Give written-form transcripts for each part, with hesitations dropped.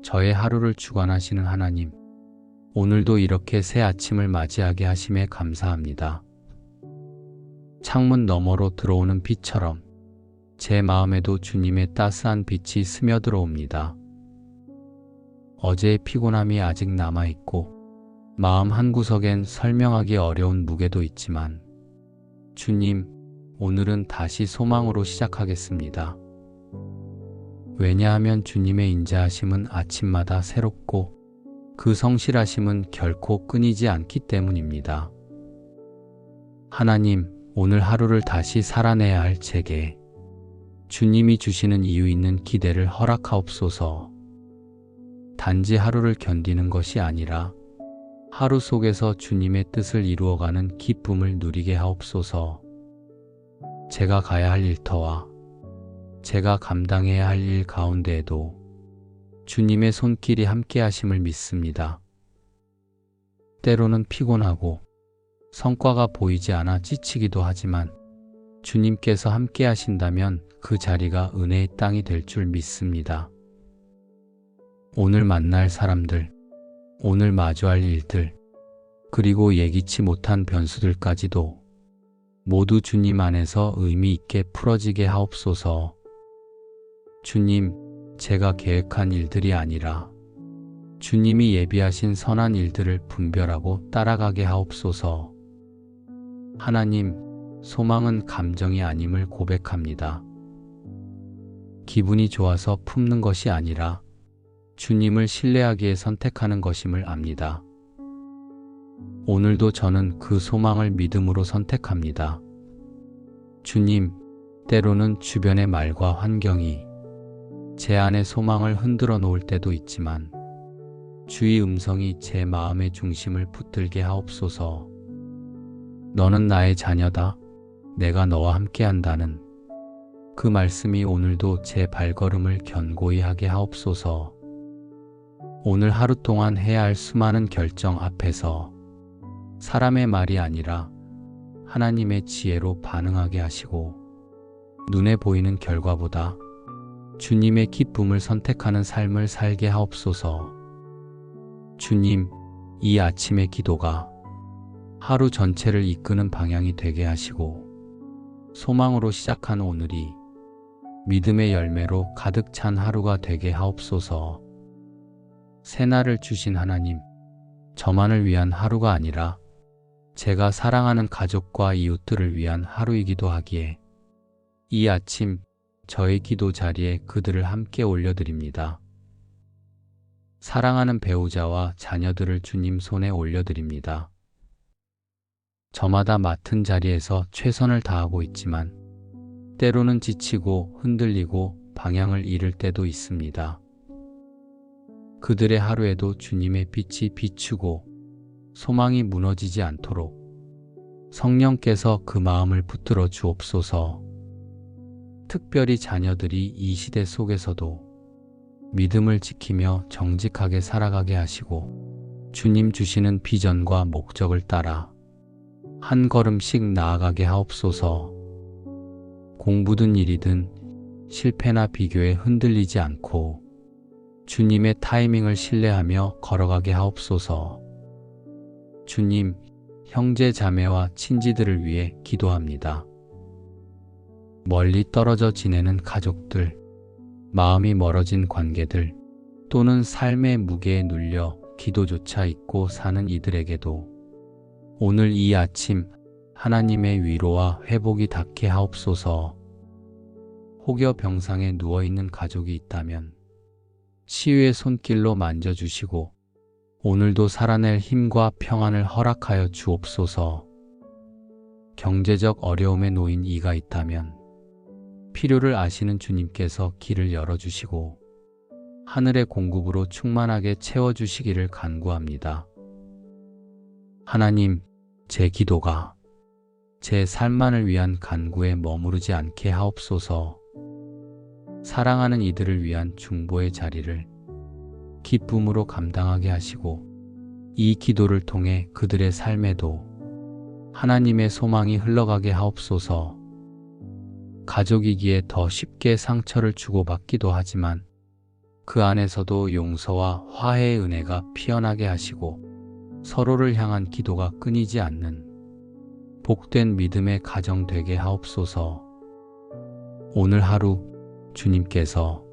저의 하루를 주관하시는 하나님, 오늘도 이렇게 새 아침을 맞이하게 하심에 감사합니다. 창문 너머로 들어오는 빛처럼 제 마음에도 주님의 따스한 빛이 스며들어옵니다. 어제의 피곤함이 아직 남아있고 마음 한구석엔 설명하기 어려운 무게도 있지만 주님, 오늘은 다시 소망으로 시작하겠습니다. 왜냐하면 주님의 인자하심은 아침마다 새롭고 그 성실하심은 결코 끊이지 않기 때문입니다. 하나님, 오늘 하루를 다시 살아내야 할 제게 주님이 주시는 이유 있는 기대를 허락하옵소서. 단지 하루를 견디는 것이 아니라 하루 속에서 주님의 뜻을 이루어가는 기쁨을 누리게 하옵소서. 제가 가야 할 일터와 제가 감당해야 할 일 가운데에도 주님의 손길이 함께 하심을 믿습니다. 때로는 피곤하고 성과가 보이지 않아 지치기도 하지만 주님께서 함께 하신다면 그 자리가 은혜의 땅이 될 줄 믿습니다. 오늘 만날 사람들, 오늘 마주할 일들, 그리고 예기치 못한 변수들까지도 모두 주님 안에서 의미 있게 풀어지게 하옵소서. 주님, 제가 계획한 일들이 아니라 주님이 예비하신 선한 일들을 분별하고 따라가게 하옵소서. 하나님, 소망은 감정이 아님을 고백합니다. 기분이 좋아서 품는 것이 아니라 주님을 신뢰하기에 선택하는 것임을 압니다. 오늘도 저는 그 소망을 믿음으로 선택합니다. 주님, 때로는 주변의 말과 환경이 제 안의 소망을 흔들어 놓을 때도 있지만 주의 음성이 제 마음의 중심을 붙들게 하옵소서. 너는 나의 자녀다. 내가 너와 함께한다는 그 말씀이 오늘도 제 발걸음을 견고히 하게 하옵소서. 오늘 하루 동안 해야 할 수많은 결정 앞에서 사람의 말이 아니라 하나님의 지혜로 반응하게 하시고 눈에 보이는 결과보다 주님의 기쁨을 선택하는 삶을 살게 하옵소서. 주님, 이 아침의 기도가 하루 전체를 이끄는 방향이 되게 하시고 소망으로 시작한 오늘이 믿음의 열매로 가득 찬 하루가 되게 하옵소서. 새날을 주신 하나님, 저만을 위한 하루가 아니라 제가 사랑하는 가족과 이웃들을 위한 하루이기도 하기에 이 아침 저의 기도 자리에 그들을 함께 올려드립니다. 사랑하는 배우자와 자녀들을 주님 손에 올려드립니다. 저마다 맡은 자리에서 최선을 다하고 있지만 때로는 지치고 흔들리고 방향을 잃을 때도 있습니다. 그들의 하루에도 주님의 빛이 비추고 소망이 무너지지 않도록 성령께서 그 마음을 붙들어 주옵소서. 특별히 자녀들이 이 시대 속에서도 믿음을 지키며 정직하게 살아가게 하시고 주님 주시는 비전과 목적을 따라 한 걸음씩 나아가게 하옵소서. 공부든 일이든 실패나 비교에 흔들리지 않고 주님의 타이밍을 신뢰하며 걸어가게 하옵소서. 주님, 형제 자매와 친지들을 위해 기도합니다. 멀리 떨어져 지내는 가족들, 마음이 멀어진 관계들, 또는 삶의 무게에 눌려 기도조차 잊고 사는 이들에게도 오늘 이 아침 하나님의 위로와 회복이 닿게 하옵소서. 혹여 병상에 누워있는 가족이 있다면 치유의 손길로 만져주시고 오늘도 살아낼 힘과 평안을 허락하여 주옵소서. 경제적 어려움에 놓인 이가 있다면 필요를 아시는 주님께서 길을 열어주시고 하늘의 공급으로 충만하게 채워주시기를 간구합니다. 하나님, 제 기도가 제 삶만을 위한 간구에 머무르지 않게 하옵소서. 사랑하는 이들을 위한 중보의 자리를 기쁨으로 감당하게 하시고 이 기도를 통해 그들의 삶에도 하나님의 소망이 흘러가게 하옵소서. 가족이기에 더 쉽게 상처를 주고받기도 하지만 그 안에서도 용서와 화해의 은혜가 피어나게 하시고 서로를 향한 기도가 끊이지 않는 복된 믿음의 가정 되게 하옵소서. 오늘 하루 주님께서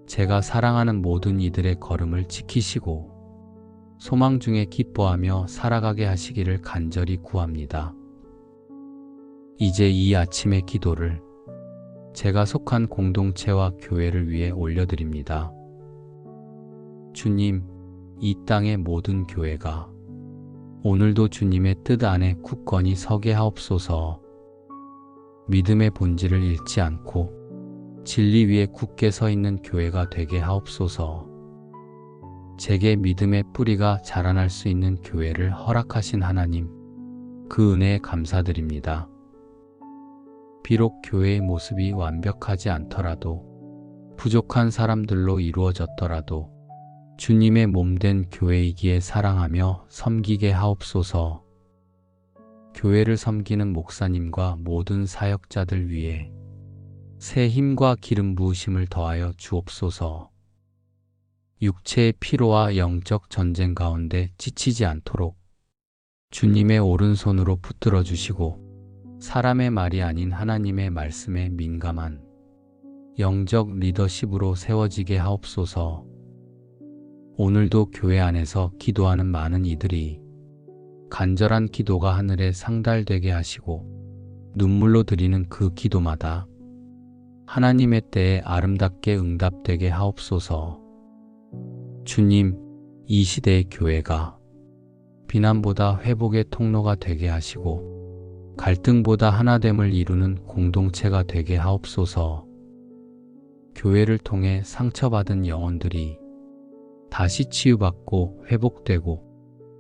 제가 사랑하는 모든 이들의 걸음을 지키시고 소망 중에 기뻐하며 살아가게 하시기를 간절히 구합니다. 이제 이 아침의 기도를 제가 속한 공동체와 교회를 위해 올려드립니다. 주님, 이 땅의 모든 교회가 오늘도 주님의 뜻 안에 굳건히 서게 하옵소서. 믿음의 본질을 잃지 않고 진리 위에 굳게 서 있는 교회가 되게 하옵소서. 제게 믿음의 뿌리가 자라날 수 있는 교회를 허락하신 하나님, 그 은혜에 감사드립니다. 비록 교회의 모습이 완벽하지 않더라도, 부족한 사람들로 이루어졌더라도 주님의 몸된 교회이기에 사랑하며 섬기게 하옵소서. 교회를 섬기는 목사님과 모든 사역자들 위해 새 힘과 기름 부으심을 더하여 주옵소서. 육체의 피로와 영적 전쟁 가운데 지치지 않도록 주님의 오른손으로 붙들어 주시고 사람의 말이 아닌 하나님의 말씀에 민감한 영적 리더십으로 세워지게 하옵소서. 오늘도 교회 안에서 기도하는 많은 이들이 간절한 기도가 하늘에 상달되게 하시고 눈물로 드리는 그 기도마다 하나님의 때에 아름답게 응답되게 하옵소서. 주님, 이 시대의 교회가 비난보다 회복의 통로가 되게 하시고 갈등보다 하나됨을 이루는 공동체가 되게 하옵소서. 교회를 통해 상처받은 영혼들이 다시 치유받고 회복되고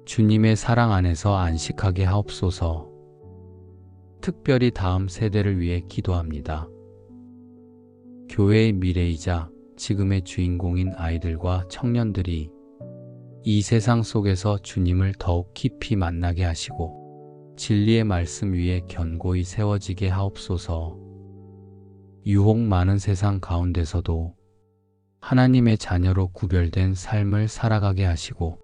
주님의 사랑 안에서 안식하게 하옵소서. 특별히 다음 세대를 위해 기도합니다. 교회의 미래이자 지금의 주인공인 아이들과 청년들이 이 세상 속에서 주님을 더욱 깊이 만나게 하시고 진리의 말씀 위에 견고히 세워지게 하옵소서. 유혹 많은 세상 가운데서도 하나님의 자녀로 구별된 삶을 살아가게 하시고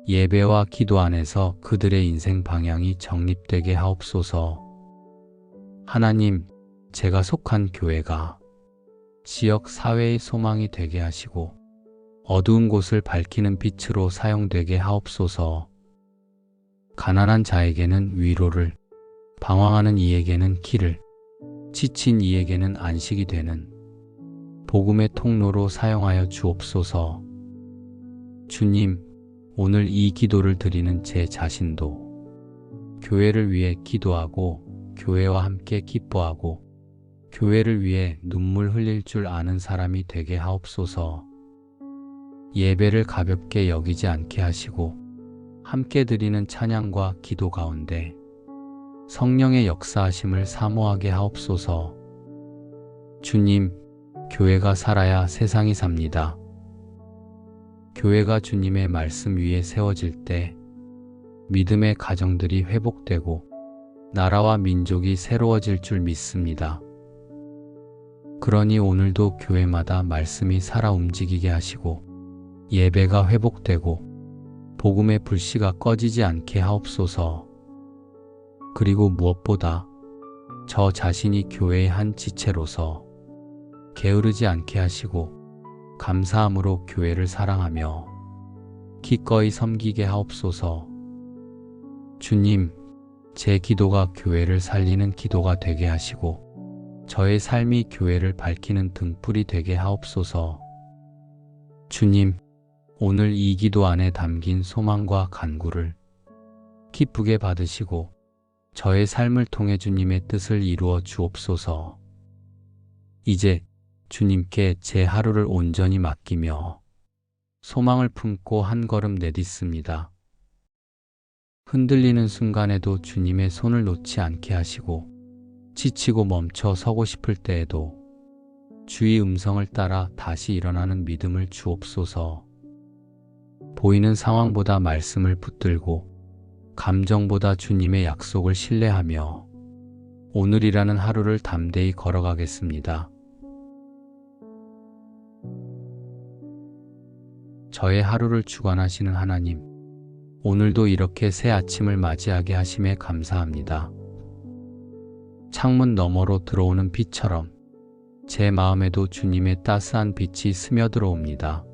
예배와 기도 안에서 그들의 인생 방향이 정립되게 하옵소서. 하나님, 제가 속한 교회가 지역 사회의 소망이 되게 하시고 어두운 곳을 밝히는 빛으로 사용되게 하옵소서. 가난한 자에게는 위로를, 방황하는 이에게는 길을, 지친 이에게는 안식이 되는 복음의 통로로 사용하여 주옵소서. 주님, 오늘 이 기도를 드리는 제 자신도 교회를 위해 기도하고 교회와 함께 기뻐하고 교회를 위해 눈물 흘릴 줄 아는 사람이 되게 하옵소서. 예배를 가볍게 여기지 않게 하시고 함께 드리는 찬양과 기도 가운데 성령의 역사하심을 사모하게 하옵소서. 주님, 교회가 살아야 세상이 삽니다. 교회가 주님의 말씀 위에 세워질 때 믿음의 가정들이 회복되고 나라와 민족이 새로워질 줄 믿습니다. 그러니 오늘도 교회마다 말씀이 살아 움직이게 하시고 예배가 회복되고 복음의 불씨가 꺼지지 않게 하옵소서. 그리고 무엇보다 저 자신이 교회의 한 지체로서 게으르지 않게 하시고 감사함으로 교회를 사랑하며 기꺼이 섬기게 하옵소서. 주님, 제 기도가 교회를 살리는 기도가 되게 하시고 저의 삶이 교회를 밝히는 등불이 되게 하옵소서. 주님, 오늘 이 기도 안에 담긴 소망과 간구를 기쁘게 받으시고 저의 삶을 통해 주님의 뜻을 이루어 주옵소서. 이제 주님께 제 하루를 온전히 맡기며 소망을 품고 한 걸음 내딛습니다. 흔들리는 순간에도 주님의 손을 놓지 않게 하시고 지치고 멈춰 서고 싶을 때에도 주의 음성을 따라 다시 일어나는 믿음을 주옵소서. 보이는 상황보다 말씀을 붙들고 감정보다 주님의 약속을 신뢰하며 오늘이라는 하루를 담대히 걸어가겠습니다. 저의 하루를 주관하시는 하나님, 오늘도 이렇게 새 아침을 맞이하게 하심에 감사합니다. 창문 너머로 들어오는 빛처럼 제 마음에도 주님의 따스한 빛이 스며들어옵니다.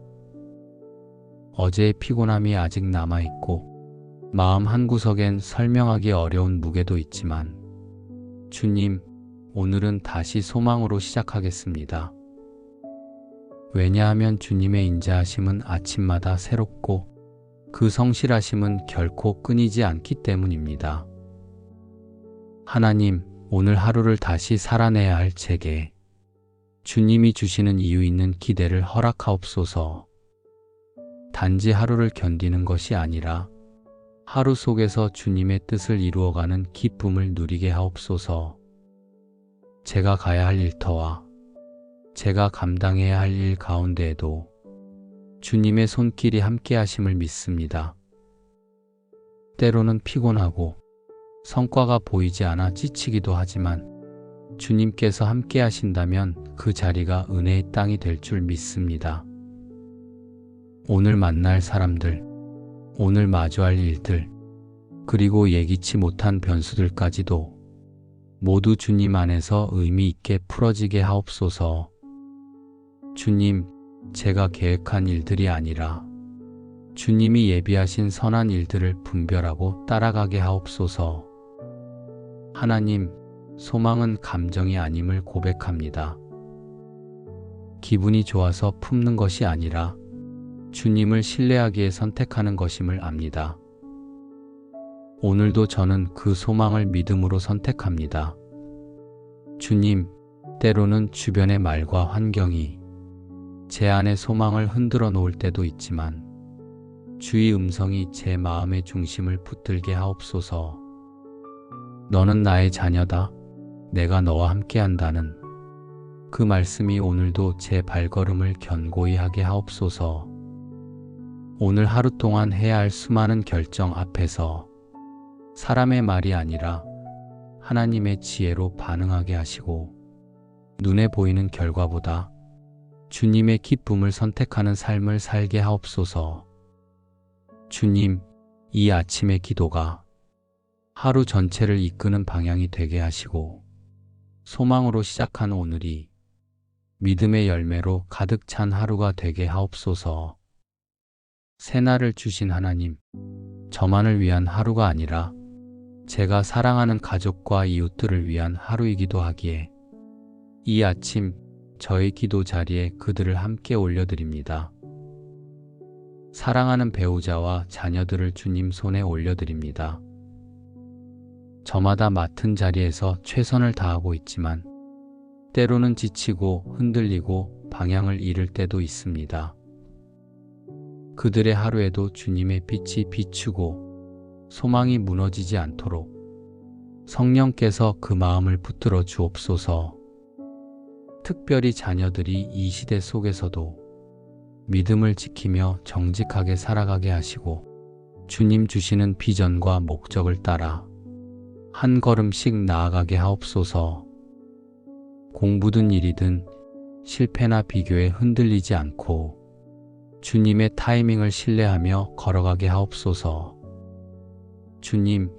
어제의 피곤함이 아직 남아있고 마음 한구석엔 설명하기 어려운 무게도 있지만 주님, 오늘은 다시 소망으로 시작하겠습니다. 왜냐하면 주님의 인자하심은 아침마다 새롭고 그 성실하심은 결코 끊이지 않기 때문입니다. 하나님, 오늘 하루를 다시 살아내야 할 제게 주님이 주시는 이유 있는 기대를 허락하옵소서. 단지 하루를 견디는 것이 아니라 하루 속에서 주님의 뜻을 이루어가는 기쁨을 누리게 하옵소서. 제가 가야 할 일터와 제가 감당해야 할 일 가운데에도 주님의 손길이 함께 하심을 믿습니다. 때로는 피곤하고 성과가 보이지 않아 지치기도 하지만 주님께서 함께 하신다면 그 자리가 은혜의 땅이 될 줄 믿습니다. 오늘 만날 사람들, 오늘 마주할 일들, 그리고 예기치 못한 변수들까지도 모두 주님 안에서 의미 있게 풀어지게 하옵소서. 주님, 제가 계획한 일들이 아니라 주님이 예비하신 선한 일들을 분별하고 따라가게 하옵소서. 하나님, 소망은 감정이 아님을 고백합니다. 기분이 좋아서 품는 것이 아니라 주님을 신뢰하기에 선택하는 것임을 압니다. 오늘도 저는 그 소망을 믿음으로 선택합니다. 주님, 때로는 주변의 말과 환경이 제 안의 소망을 흔들어 놓을 때도 있지만 주의 음성이 제 마음의 중심을 붙들게 하옵소서. 너는 나의 자녀다. 내가 너와 함께한다는 그 말씀이 오늘도 제 발걸음을 견고히 하게 하옵소서. 오늘 하루 동안 해야 할 수많은 결정 앞에서 사람의 말이 아니라 하나님의 지혜로 반응하게 하시고 눈에 보이는 결과보다 주님의 기쁨을 선택하는 삶을 살게 하옵소서. 주님, 이 아침의 기도가 하루 전체를 이끄는 방향이 되게 하시고 소망으로 시작한 오늘이 믿음의 열매로 가득 찬 하루가 되게 하옵소서. 새날을 주신 하나님, 저만을 위한 하루가 아니라 제가 사랑하는 가족과 이웃들을 위한 하루이기도 하기에 이 아침 저의 기도 자리에 그들을 함께 올려드립니다. 사랑하는 배우자와 자녀들을 주님 손에 올려드립니다. 저마다 맡은 자리에서 최선을 다하고 있지만 때로는 지치고 흔들리고 방향을 잃을 때도 있습니다. 그들의 하루에도 주님의 빛이 비추고 소망이 무너지지 않도록 성령께서 그 마음을 붙들어 주옵소서. 특별히 자녀들이 이 시대 속에서도 믿음을 지키며 정직하게 살아가게 하시고 주님 주시는 비전과 목적을 따라 한 걸음씩 나아가게 하옵소서. 공부든 일이든 실패나 비교에 흔들리지 않고 주님의 타이밍을 신뢰하며 걸어가게 하옵소서. 주님,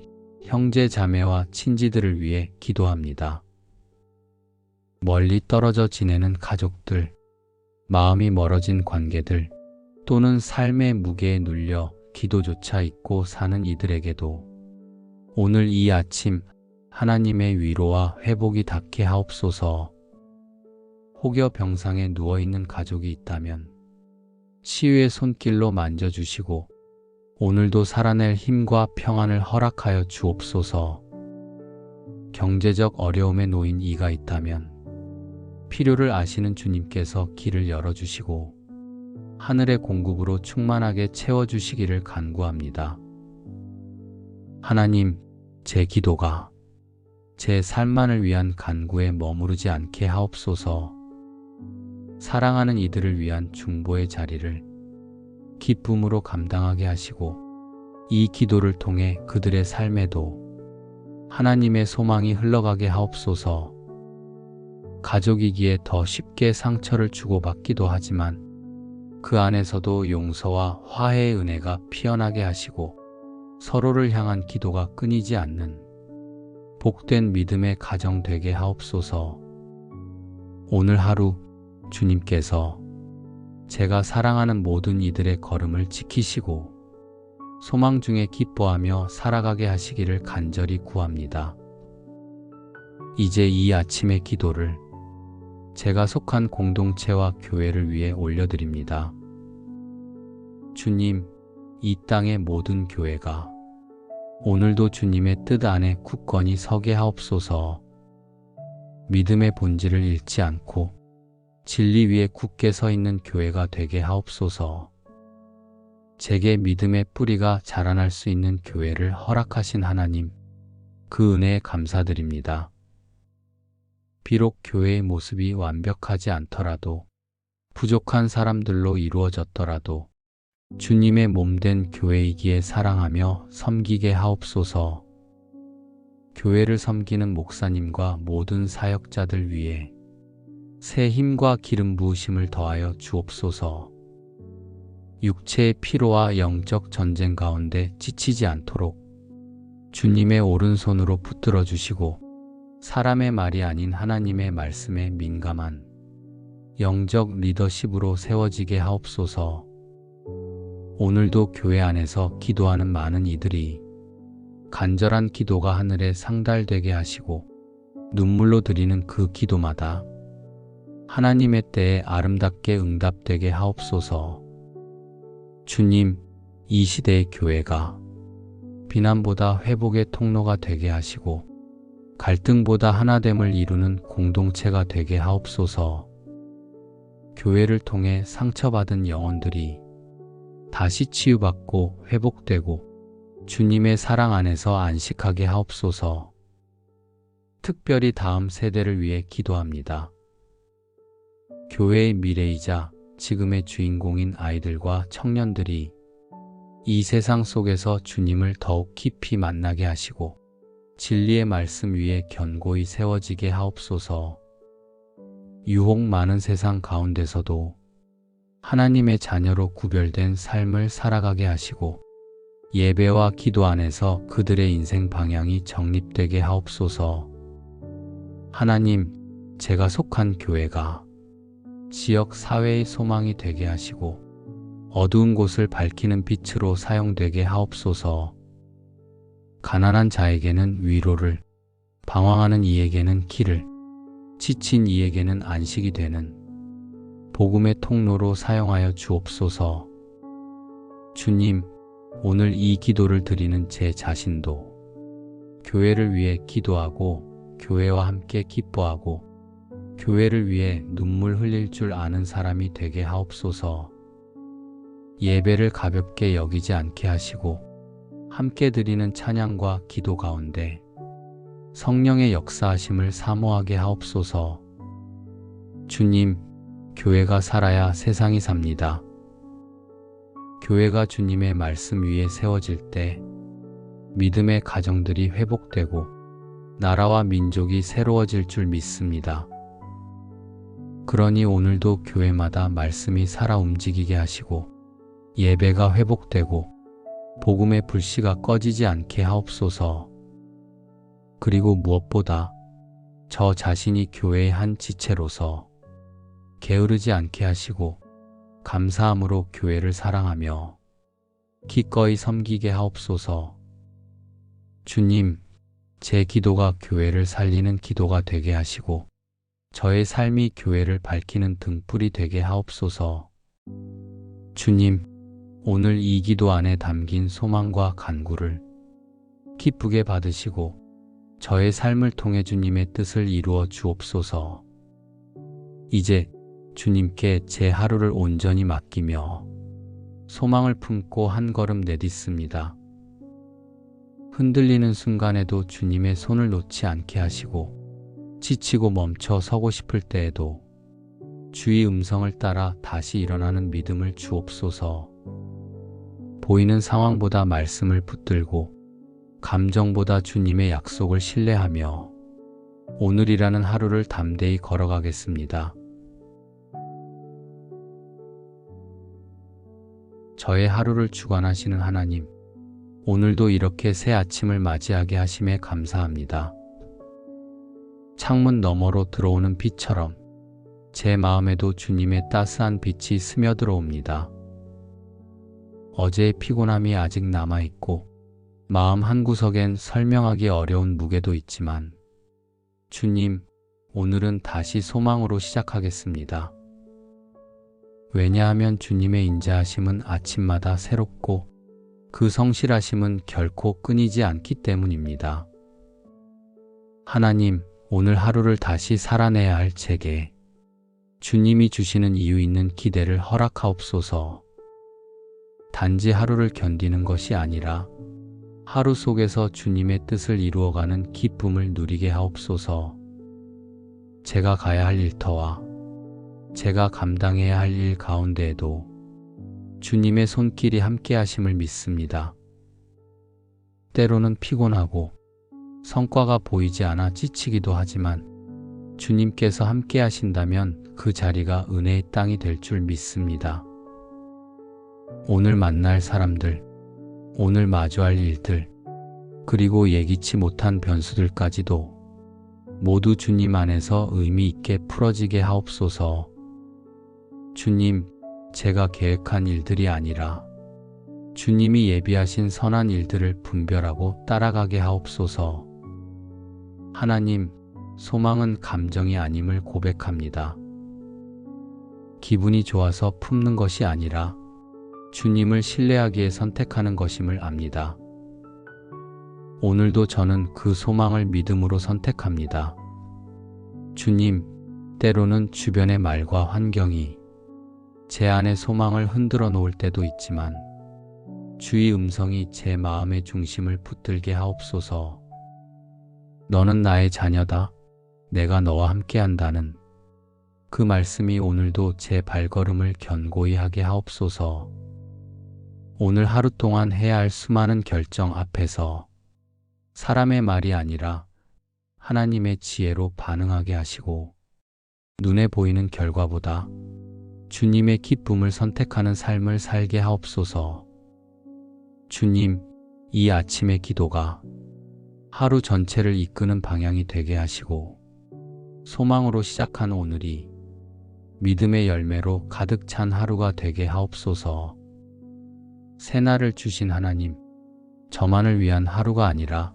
형제 자매와 친지들을 위해 기도합니다. 멀리 떨어져 지내는 가족들, 마음이 멀어진 관계들, 또는 삶의 무게에 눌려 기도조차 잊고 사는 이들에게도 오늘 이 아침 하나님의 위로와 회복이 닿게 하옵소서. 혹여 병상에 누워있는 가족이 있다면 치유의 손길로 만져주시고 오늘도 살아낼 힘과 평안을 허락하여 주옵소서. 경제적 어려움에 놓인 이가 있다면 필요를 아시는 주님께서 길을 열어주시고 하늘의 공급으로 충만하게 채워주시기를 간구합니다. 하나님, 제 기도가 제 삶만을 위한 간구에 머무르지 않게 하옵소서. 사랑하는 이들을 위한 중보의 자리를 기쁨으로 감당하게 하시고 이 기도를 통해 그들의 삶에도 하나님의 소망이 흘러가게 하옵소서. 가족이기에 더 쉽게 상처를 주고받기도 하지만 그 안에서도 용서와 화해의 은혜가 피어나게 하시고 서로를 향한 기도가 끊이지 않는 복된 믿음의 가정 되게 하옵소서. 오늘 하루 주님께서 제가 사랑하는 모든 이들의 걸음을 지키시고 소망 중에 기뻐하며 살아가게 하시기를 간절히 구합니다. 이제 이 아침의 기도를 제가 속한 공동체와 교회를 위해 올려드립니다. 주님, 이 땅의 모든 교회가 오늘도 주님의 뜻 안에 굳건히 서게 하옵소서. 믿음의 본질을 잃지 않고 진리 위에 굳게 서 있는 교회가 되게 하옵소서. 제게 믿음의 뿌리가 자라날 수 있는 교회를 허락하신 하나님, 그 은혜에 감사드립니다. 비록 교회의 모습이 완벽하지 않더라도, 부족한 사람들로 이루어졌더라도 주님의 몸된 교회이기에 사랑하며 섬기게 하옵소서. 교회를 섬기는 목사님과 모든 사역자들 위해 새 힘과 기름 부으심을 더하여 주옵소서. 육체의 피로와 영적 전쟁 가운데 지치지 않도록 주님의 오른손으로 붙들어 주시고 사람의 말이 아닌 하나님의 말씀에 민감한 영적 리더십으로 세워지게 하옵소서. 오늘도 교회 안에서 기도하는 많은 이들이 간절한 기도가 하늘에 상달되게 하시고 눈물로 드리는 그 기도마다 하나님의 때에 아름답게 응답되게 하옵소서. 주님, 이 시대의 교회가 비난보다 회복의 통로가 되게 하시고 갈등보다 하나됨을 이루는 공동체가 되게 하옵소서. 교회를 통해 상처받은 영혼들이 다시 치유받고 회복되고 주님의 사랑 안에서 안식하게 하옵소서. 특별히 다음 세대를 위해 기도합니다. 교회의 미래이자 지금의 주인공인 아이들과 청년들이 이 세상 속에서 주님을 더욱 깊이 만나게 하시고 진리의 말씀 위에 견고히 세워지게 하옵소서. 유혹 많은 세상 가운데서도 하나님의 자녀로 구별된 삶을 살아가게 하시고 예배와 기도 안에서 그들의 인생 방향이 정립되게 하옵소서. 하나님, 제가 속한 교회가 지역 사회의 소망이 되게 하시고 어두운 곳을 밝히는 빛으로 사용되게 하옵소서. 가난한 자에게는 위로를, 방황하는 이에게는 길을, 지친 이에게는 안식이 되는 복음의 통로로 사용하여 주옵소서. 주님, 오늘 이 기도를 드리는 제 자신도 교회를 위해 기도하고 교회와 함께 기뻐하고 교회를 위해 눈물 흘릴 줄 아는 사람이 되게 하옵소서. 예배를 가볍게 여기지 않게 하시고 함께 드리는 찬양과 기도 가운데 성령의 역사하심을 사모하게 하옵소서. 주님, 교회가 살아야 세상이 삽니다. 교회가 주님의 말씀 위에 세워질 때 믿음의 가정들이 회복되고 나라와 민족이 새로워질 줄 믿습니다. 그러니 오늘도 교회마다 말씀이 살아 움직이게 하시고 예배가 회복되고 복음의 불씨가 꺼지지 않게 하옵소서. 그리고 무엇보다 저 자신이 교회의 한 지체로서 게으르지 않게 하시고 감사함으로 교회를 사랑하며 기꺼이 섬기게 하옵소서. 주님, 제 기도가 교회를 살리는 기도가 되게 하시고 저의 삶이 교회를 밝히는 등불이 되게 하옵소서. 주님, 오늘 이 기도 안에 담긴 소망과 간구를 기쁘게 받으시고 저의 삶을 통해 주님의 뜻을 이루어 주옵소서. 이제 주님께 제 하루를 온전히 맡기며 소망을 품고 한 걸음 내딛습니다. 흔들리는 순간에도 주님의 손을 놓지 않게 하시고 지치고 멈춰 서고 싶을 때에도 주의 음성을 따라 다시 일어나는 믿음을 주옵소서. 보이는 상황보다 말씀을 붙들고 감정보다 주님의 약속을 신뢰하며 오늘이라는 하루를 담대히 걸어가겠습니다. 저의 하루를 주관하시는 하나님, 오늘도 이렇게 새 아침을 맞이하게 하심에 감사합니다. 창문 너머로 들어오는 빛처럼 제 마음에도 주님의 따스한 빛이 스며들어옵니다. 어제의 피곤함이 아직 남아있고 마음 한구석엔 설명하기 어려운 무게도 있지만 주님, 오늘은 다시 소망으로 시작하겠습니다. 왜냐하면 주님의 인자하심은 아침마다 새롭고 그 성실하심은 결코 끊이지 않기 때문입니다. 하나님, 오늘 하루를 다시 살아내야 할 제게 주님이 주시는 이유 있는 기대를 허락하옵소서. 단지 하루를 견디는 것이 아니라 하루 속에서 주님의 뜻을 이루어가는 기쁨을 누리게 하옵소서. 제가 가야 할 일터와 제가 감당해야 할 일 가운데에도 주님의 손길이 함께 하심을 믿습니다. 때로는 피곤하고 성과가 보이지 않아 지치기도 하지만 주님께서 함께 하신다면 그 자리가 은혜의 땅이 될 줄 믿습니다. 오늘 만날 사람들, 오늘 마주할 일들, 그리고 예기치 못한 변수들까지도 모두 주님 안에서 의미 있게 풀어지게 하옵소서. 주님, 제가 계획한 일들이 아니라 주님이 예비하신 선한 일들을 분별하고 따라가게 하옵소서. 하나님, 소망은 감정이 아님을 고백합니다. 기분이 좋아서 품는 것이 아니라 주님을 신뢰하기에 선택하는 것임을 압니다. 오늘도 저는 그 소망을 믿음으로 선택합니다. 주님, 때로는 주변의 말과 환경이 제 안의 소망을 흔들어 놓을 때도 있지만 주의 음성이 제 마음의 중심을 붙들게 하옵소서. 너는 나의 자녀다. 내가 너와 함께한다는 그 말씀이 오늘도 제 발걸음을 견고히 하게 하옵소서. 오늘 하루 동안 해야 할 수많은 결정 앞에서 사람의 말이 아니라 하나님의 지혜로 반응하게 하시고 눈에 보이는 결과보다 주님의 기쁨을 선택하는 삶을 살게 하옵소서. 주님, 이 아침의 기도가 하루 전체를 이끄는 방향이 되게 하시고 소망으로 시작한 오늘이 믿음의 열매로 가득 찬 하루가 되게 하옵소서. 새날을 주신 하나님, 저만을 위한 하루가 아니라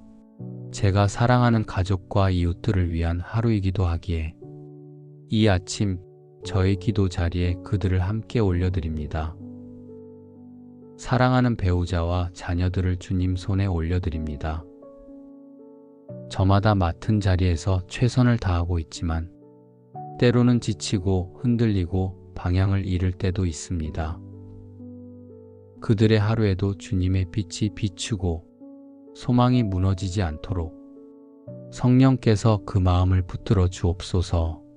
제가 사랑하는 가족과 이웃들을 위한 하루이기도 하기에 이 아침 저의 기도 자리에 그들을 함께 올려드립니다. 사랑하는 배우자와 자녀들을 주님 손에 올려드립니다. 저마다 맡은 자리에서 최선을 다하고 있지만 때로는 지치고 흔들리고 방향을 잃을 때도 있습니다. 그들의 하루에도 주님의 빛이 비추고 소망이 무너지지 않도록 성령께서 그 마음을 붙들어 주옵소서.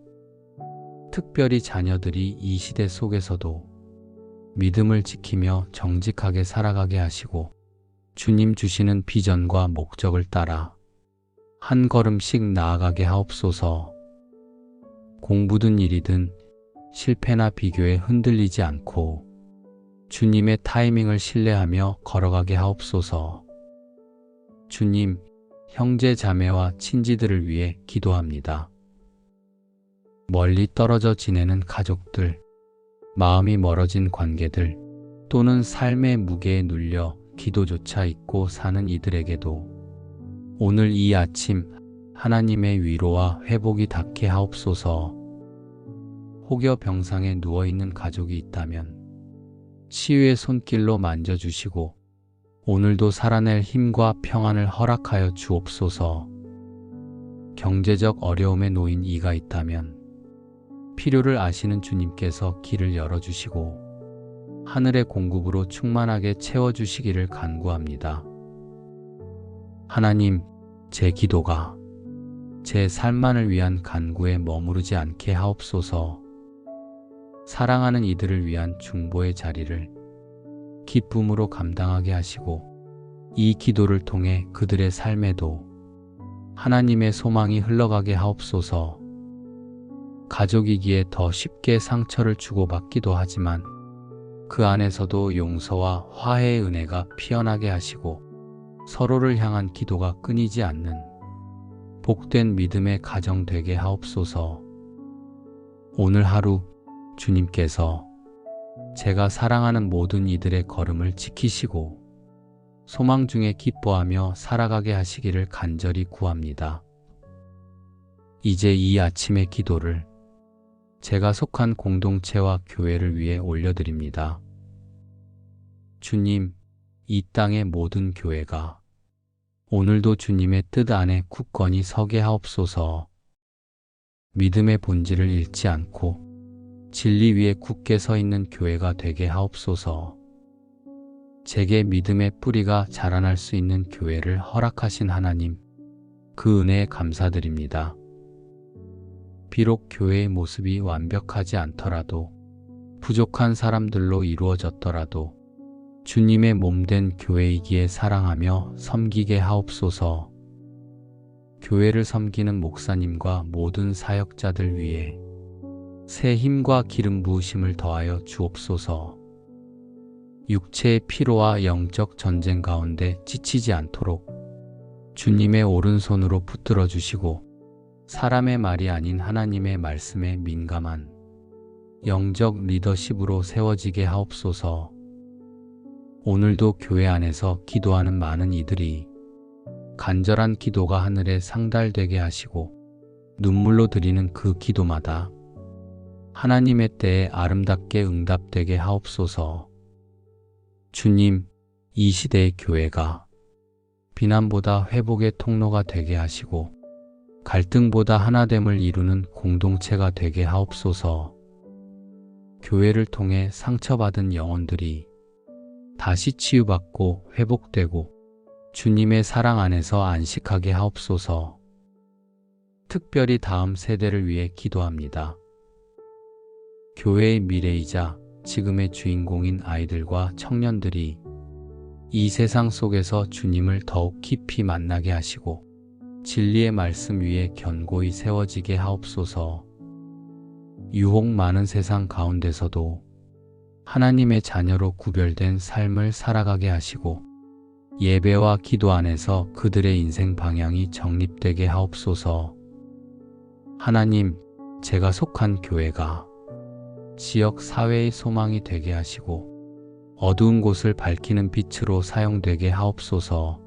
특별히 자녀들이 이 시대 속에서도 믿음을 지키며 정직하게 살아가게 하시고 주님 주시는 비전과 목적을 따라 한 걸음씩 나아가게 하옵소서. 공부든 일이든 실패나 비교에 흔들리지 않고 주님의 타이밍을 신뢰하며 걸어가게 하옵소서. 주님, 형제 자매와 친지들을 위해 기도합니다. 멀리 떨어져 지내는 가족들, 마음이 멀어진 관계들, 또는 삶의 무게에 눌려 기도조차 잊고 사는 이들에게도 오늘 이 아침 하나님의 위로와 회복이 닿게 하옵소서. 혹여 병상에 누워있는 가족이 있다면 치유의 손길로 만져주시고 오늘도 살아낼 힘과 평안을 허락하여 주옵소서. 경제적 어려움에 놓인 이가 있다면 필요를 아시는 주님께서 길을 열어주시고 하늘의 공급으로 충만하게 채워주시기를 간구합니다. 하나님, 제 기도가 제 삶만을 위한 간구에 머무르지 않게 하옵소서. 사랑하는 이들을 위한 중보의 자리를 기쁨으로 감당하게 하시고 이 기도를 통해 그들의 삶에도 하나님의 소망이 흘러가게 하옵소서. 가족이기에 더 쉽게 상처를 주고받기도 하지만 그 안에서도 용서와 화해의 은혜가 피어나게 하시고 서로를 향한 기도가 끊이지 않는 복된 믿음의 가정 되게 하옵소서. 오늘 하루 주님께서 제가 사랑하는 모든 이들의 걸음을 지키시고 소망 중에 기뻐하며 살아가게 하시기를 간절히 구합니다. 이제 이 아침의 기도를 제가 속한 공동체와 교회를 위해 올려드립니다. 주님, 이 땅의 모든 교회가 오늘도 주님의 뜻 안에 굳건히 서게 하옵소서. 믿음의 본질을 잃지 않고 진리 위에 굳게 서 있는 교회가 되게 하옵소서. 제게 믿음의 뿌리가 자라날 수 있는 교회를 허락하신 하나님, 그 은혜에 감사드립니다. 비록 교회의 모습이 완벽하지 않더라도, 부족한 사람들로 이루어졌더라도 주님의 몸된 교회이기에 사랑하며 섬기게 하옵소서. 교회를 섬기는 목사님과 모든 사역자들 위해 새 힘과 기름 부으심을 더하여 주옵소서. 육체의 피로와 영적 전쟁 가운데 지치지 않도록 주님의 오른손으로 붙들어 주시고 사람의 말이 아닌 하나님의 말씀에 민감한 영적 리더십으로 세워지게 하옵소서. 오늘도 교회 안에서 기도하는 많은 이들이 간절한 기도가 하늘에 상달되게 하시고 눈물로 드리는 그 기도마다 하나님의 때에 아름답게 응답되게 하옵소서. 주님, 이 시대의 교회가 비난보다 회복의 통로가 되게 하시고 갈등보다 하나됨을 이루는 공동체가 되게 하옵소서. 교회를 통해 상처받은 영혼들이 다시 치유받고 회복되고 주님의 사랑 안에서 안식하게 하옵소서. 특별히 다음 세대를 위해 기도합니다. 교회의 미래이자 지금의 주인공인 아이들과 청년들이 이 세상 속에서 주님을 더욱 깊이 만나게 하시고 진리의 말씀 위에 견고히 세워지게 하옵소서. 유혹 많은 세상 가운데서도 하나님의 자녀로 구별된 삶을 살아가게 하시고 예배와 기도 안에서 그들의 인생 방향이 정립되게 하옵소서. 하나님, 제가 속한 교회가 지역 사회의 소망이 되게 하시고 어두운 곳을 밝히는 빛으로 사용되게 하옵소서.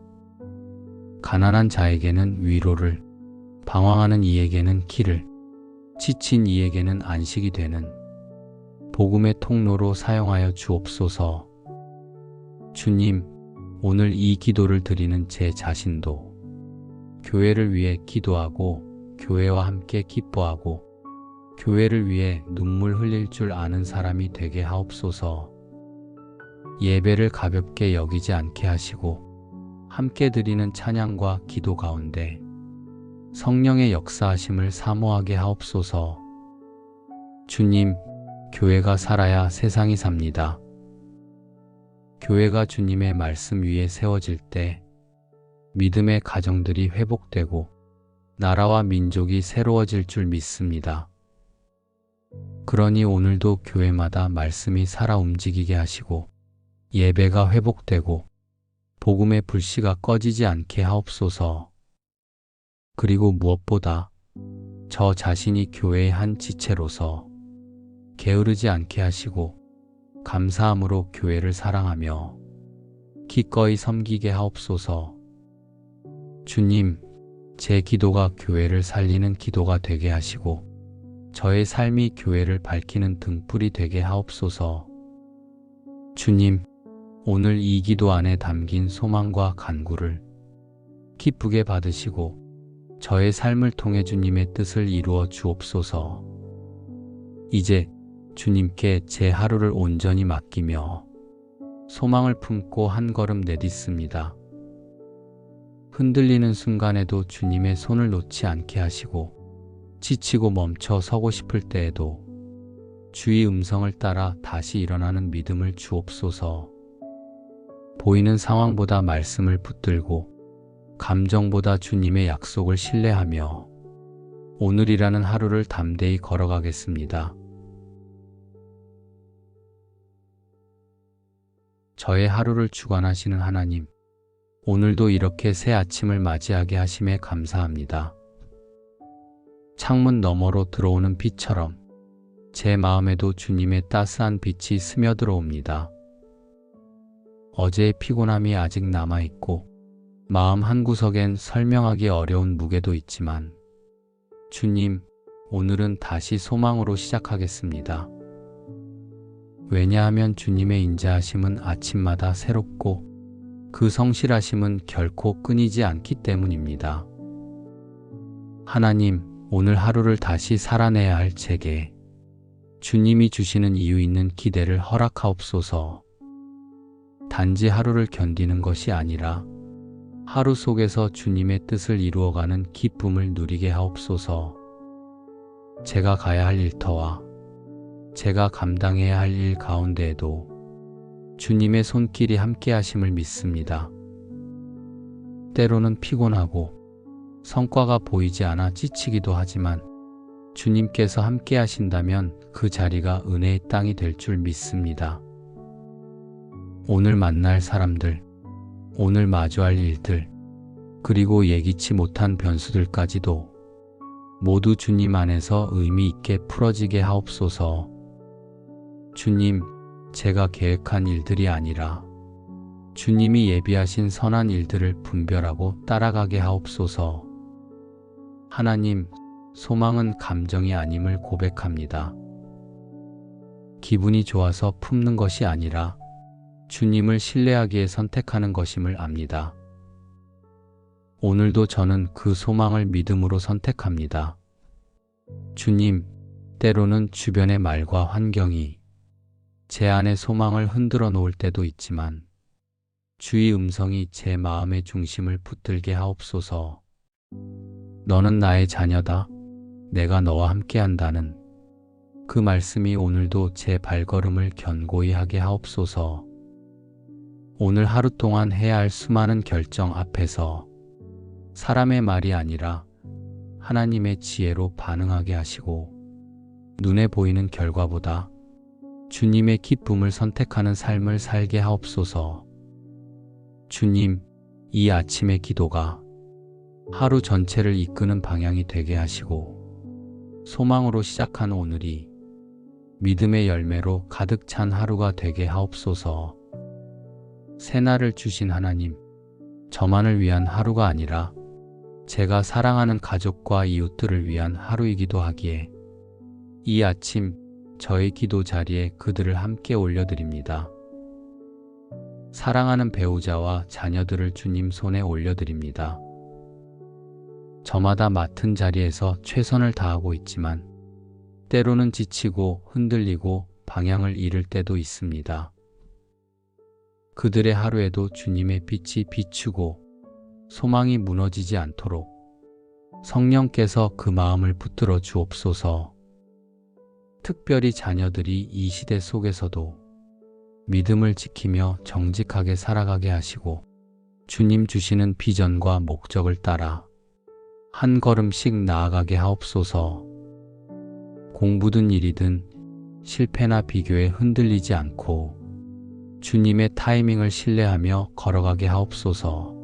가난한 자에게는 위로를, 방황하는 이에게는 길을, 지친 이에게는 안식이 되는 복음의 통로로 사용하여 주옵소서. 주님, 오늘 이 기도를 드리는 제 자신도 교회를 위해 기도하고 교회와 함께 기뻐하고 교회를 위해 눈물 흘릴 줄 아는 사람이 되게 하옵소서. 예배를 가볍게 여기지 않게 하시고 함께 드리는 찬양과 기도 가운데 성령의 역사하심을 사모하게 하옵소서. 주님, 교회가 살아야 세상이 삽니다. 교회가 주님의 말씀 위에 세워질 때 믿음의 가정들이 회복되고 나라와 민족이 새로워질 줄 믿습니다. 그러니 오늘도 교회마다 말씀이 살아 움직이게 하시고 예배가 회복되고 복음의 불씨가 꺼지지 않게 하옵소서. 그리고 무엇보다 저 자신이 교회의 한 지체로서 게으르지 않게 하시고 감사함으로 교회를 사랑하며 기꺼이 섬기게 하옵소서. 주님, 제 기도가 교회를 살리는 기도가 되게 하시고 저의 삶이 교회를 밝히는 등불이 되게 하옵소서. 주님, 오늘 이 기도 안에 담긴 소망과 간구를 기쁘게 받으시고 저의 삶을 통해 주님의 뜻을 이루어 주옵소서. 이제 주님께 제 하루를 온전히 맡기며 소망을 품고 한 걸음 내딛습니다. 흔들리는 순간에도 주님의 손을 놓지 않게 하시고 지치고 멈춰 서고 싶을 때에도 주의 음성을 따라 다시 일어나는 믿음을 주옵소서. 보이는 상황보다 말씀을 붙들고 감정보다 주님의 약속을 신뢰하며 오늘이라는 하루를 담대히 걸어가겠습니다. 저의 하루를 주관하시는 하나님, 오늘도 이렇게 새 아침을 맞이하게 하심에 감사합니다. 창문 너머로 들어오는 빛처럼 제 마음에도 주님의 따스한 빛이 스며들어옵니다. 어제의 피곤함이 아직 남아있고 마음 한구석엔 설명하기 어려운 무게도 있지만 주님, 오늘은 다시 소망으로 시작하겠습니다. 왜냐하면 주님의 인자하심은 아침마다 새롭고 그 성실하심은 결코 끊이지 않기 때문입니다. 하나님, 오늘 하루를 다시 살아내야 할 제게 주님이 주시는 이유 있는 기대를 허락하옵소서. 단지 하루를 견디는 것이 아니라 하루 속에서 주님의 뜻을 이루어가는 기쁨을 누리게 하옵소서. 제가 가야 할 일터와 제가 감당해야 할 일 가운데에도 주님의 손길이 함께 하심을 믿습니다. 때로는 피곤하고 성과가 보이지 않아 지치기도 하지만 주님께서 함께 하신다면 그 자리가 은혜의 땅이 될 줄 믿습니다. 오늘 만날 사람들, 오늘 마주할 일들, 그리고 예기치 못한 변수들까지도 모두 주님 안에서 의미 있게 풀어지게 하옵소서. 주님, 제가 계획한 일들이 아니라 주님이 예비하신 선한 일들을 분별하고 따라가게 하옵소서. 하나님, 소망은 감정이 아님을 고백합니다. 기분이 좋아서 품는 것이 아니라 주님을 신뢰하기에 선택하는 것임을 압니다. 오늘도 저는 그 소망을 믿음으로 선택합니다. 주님, 때로는 주변의 말과 환경이 제 안의 소망을 흔들어 놓을 때도 있지만 주의 음성이 제 마음의 중심을 붙들게 하옵소서. 너는 나의 자녀다. 내가 너와 함께한다는 그 말씀이 오늘도 제 발걸음을 견고히 하게 하옵소서. 오늘 하루 동안 해야 할 수많은 결정 앞에서 사람의 말이 아니라 하나님의 지혜로 반응하게 하시고 눈에 보이는 결과보다 주님의 기쁨을 선택하는 삶을 살게 하옵소서. 주님, 이 아침의 기도가 하루 전체를 이끄는 방향이 되게 하시고 소망으로 시작한 오늘이 믿음의 열매로 가득 찬 하루가 되게 하옵소서. 새날을 주신 하나님, 저만을 위한 하루가 아니라 제가 사랑하는 가족과 이웃들을 위한 하루이기도 하기에 이 아침 저의 기도 자리에 그들을 함께 올려드립니다. 사랑하는 배우자와 자녀들을 주님 손에 올려드립니다. 저마다 맡은 자리에서 최선을 다하고 있지만 때로는 지치고 흔들리고 방향을 잃을 때도 있습니다. 그들의 하루에도 주님의 빛이 비추고 소망이 무너지지 않도록 성령께서 그 마음을 붙들어 주옵소서. 특별히 자녀들이 이 시대 속에서도 믿음을 지키며 정직하게 살아가게 하시고 주님 주시는 비전과 목적을 따라 한 걸음씩 나아가게 하옵소서. 공부든 일이든 실패나 비교에 흔들리지 않고 주님의 타이밍을 신뢰하며 걸어가게 하옵소서.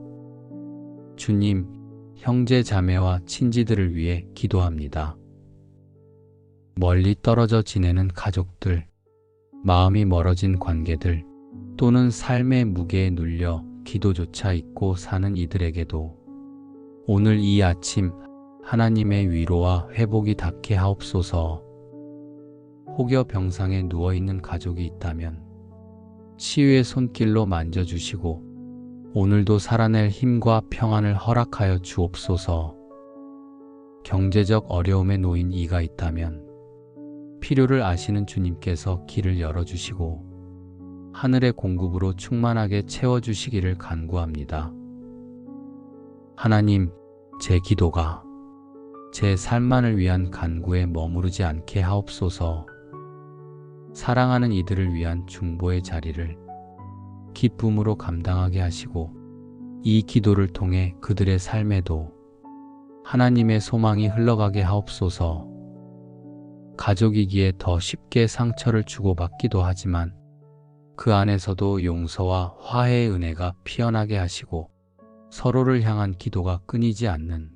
주님, 형제 자매와 친지들을 위해 기도합니다. 멀리 떨어져 지내는 가족들, 마음이 멀어진 관계들, 또는 삶의 무게에 눌려 기도조차 잊고 사는 이들에게도 오늘 이 아침 하나님의 위로와 회복이 닿게 하옵소서. 혹여 병상에 누워있는 가족이 있다면 치유의 손길로 만져주시고 오늘도 살아낼 힘과 평안을 허락하여 주옵소서. 경제적 어려움에 놓인 이가 있다면 필요를 아시는 주님께서 길을 열어주시고 하늘의 공급으로 충만하게 채워주시기를 간구합니다. 하나님, 제 기도가 제 삶만을 위한 간구에 머무르지 않게 하옵소서. 사랑하는 이들을 위한 중보의 자리를 기쁨으로 감당하게 하시고 이 기도를 통해 그들의 삶에도 하나님의 소망이 흘러가게 하옵소서. 가족이기에 더 쉽게 상처를 주고받기도 하지만 그 안에서도 용서와 화해의 은혜가 피어나게 하시고 서로를 향한 기도가 끊이지 않는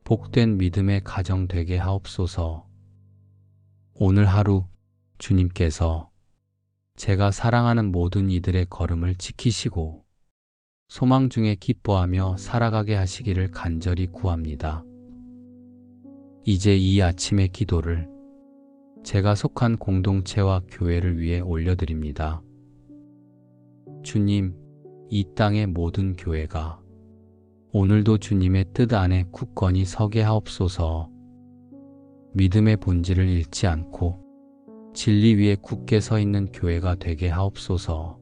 복된 믿음의 가정 되게 하옵소서. 오늘 하루 주님께서 제가 사랑하는 모든 이들의 걸음을 지키시고 소망 중에 기뻐하며 살아가게 하시기를 간절히 구합니다. 이제 이 아침의 기도를 제가 속한 공동체와 교회를 위해 올려드립니다. 주님, 이 땅의 모든 교회가 오늘도 주님의 뜻 안에 굳건히 서게 하옵소서. 믿음의 본질을 잃지 않고 진리 위에 굳게 서 있는 교회가 되게 하옵소서.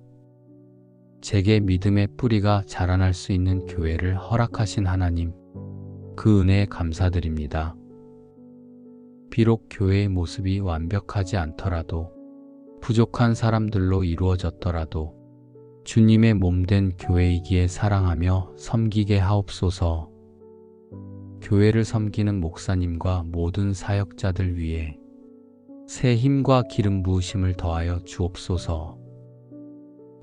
제게 믿음의 뿌리가 자라날 수 있는 교회를 허락하신 하나님, 그 은혜에 감사드립니다. 비록 교회의 모습이 완벽하지 않더라도, 부족한 사람들로 이루어졌더라도 주님의 몸된 교회이기에 사랑하며 섬기게 하옵소서. 교회를 섬기는 목사님과 모든 사역자들 위해 새 힘과 기름 부으심을 더하여 주옵소서.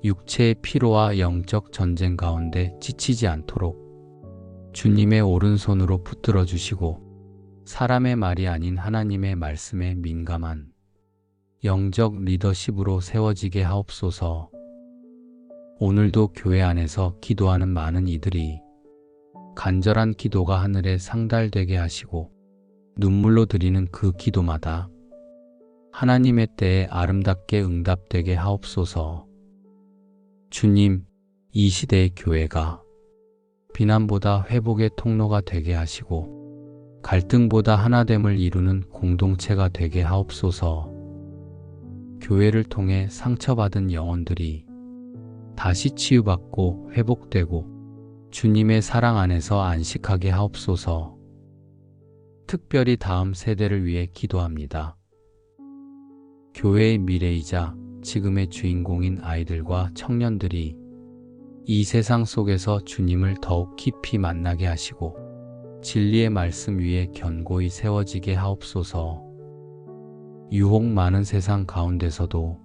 육체의 피로와 영적 전쟁 가운데 지치지 않도록 주님의 오른손으로 붙들어 주시고 사람의 말이 아닌 하나님의 말씀에 민감한 영적 리더십으로 세워지게 하옵소서. 오늘도 교회 안에서 기도하는 많은 이들이 간절한 기도가 하늘에 상달되게 하시고 눈물로 드리는 그 기도마다 하나님의 때에 아름답게 응답되게 하옵소서. 주님, 이 시대의 교회가 비난보다 회복의 통로가 되게 하시고 갈등보다 하나됨을 이루는 공동체가 되게 하옵소서. 교회를 통해 상처받은 영혼들이 다시 치유받고 회복되고 주님의 사랑 안에서 안식하게 하옵소서. 특별히 다음 세대를 위해 기도합니다. 교회의 미래이자 지금의 주인공인 아이들과 청년들이 이 세상 속에서 주님을 더욱 깊이 만나게 하시고 진리의 말씀 위에 견고히 세워지게 하옵소서. 유혹 많은 세상 가운데서도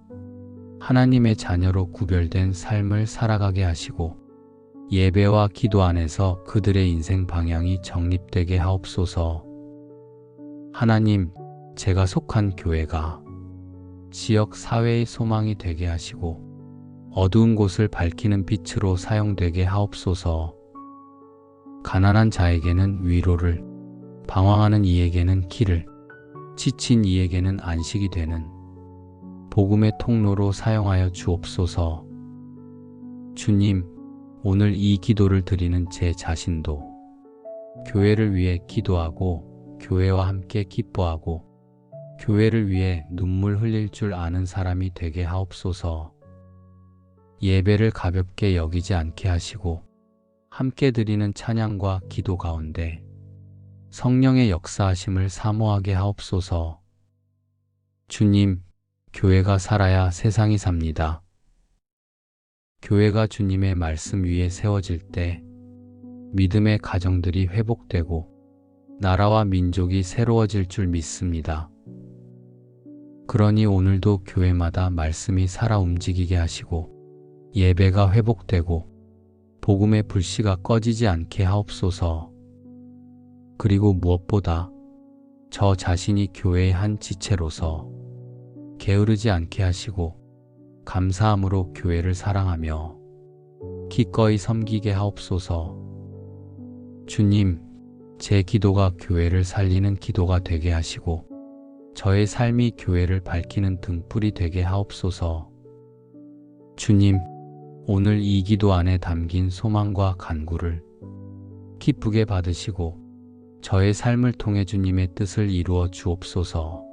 하나님의 자녀로 구별된 삶을 살아가게 하시고 예배와 기도 안에서 그들의 인생 방향이 정립되게 하옵소서. 하나님, 제가 속한 교회가 지역 사회의 소망이 되게 하시고 어두운 곳을 밝히는 빛으로 사용되게 하옵소서. 가난한 자에게는 위로를, 방황하는 이에게는 길을, 지친 이에게는 안식이 되는 복음의 통로로 사용하여 주옵소서. 주님, 오늘 이 기도를 드리는 제 자신도 교회를 위해 기도하고 교회와 함께 기뻐하고 교회를 위해 눈물 흘릴 줄 아는 사람이 되게 하옵소서. 예배를 가볍게 여기지 않게 하시고 함께 드리는 찬양과 기도 가운데 성령의 역사하심을 사모하게 하옵소서. 주님, 교회가 살아야 세상이 삽니다. 교회가 주님의 말씀 위에 세워질 때 믿음의 가정들이 회복되고 나라와 민족이 새로워질 줄 믿습니다. 그러니 오늘도 교회마다 말씀이 살아 움직이게 하시고 예배가 회복되고 복음의 불씨가 꺼지지 않게 하옵소서. 그리고 무엇보다 저 자신이 교회의 한 지체로서 게으르지 않게 하시고 감사함으로 교회를 사랑하며 기꺼이 섬기게 하옵소서. 주님, 제 기도가 교회를 살리는 기도가 되게 하시고 저의 삶이 교회를 밝히는 등불이 되게 하옵소서. 주님, 오늘 이 기도 안에 담긴 소망과 간구를 기쁘게 받으시고 저의 삶을 통해 주님의 뜻을 이루어 주옵소서.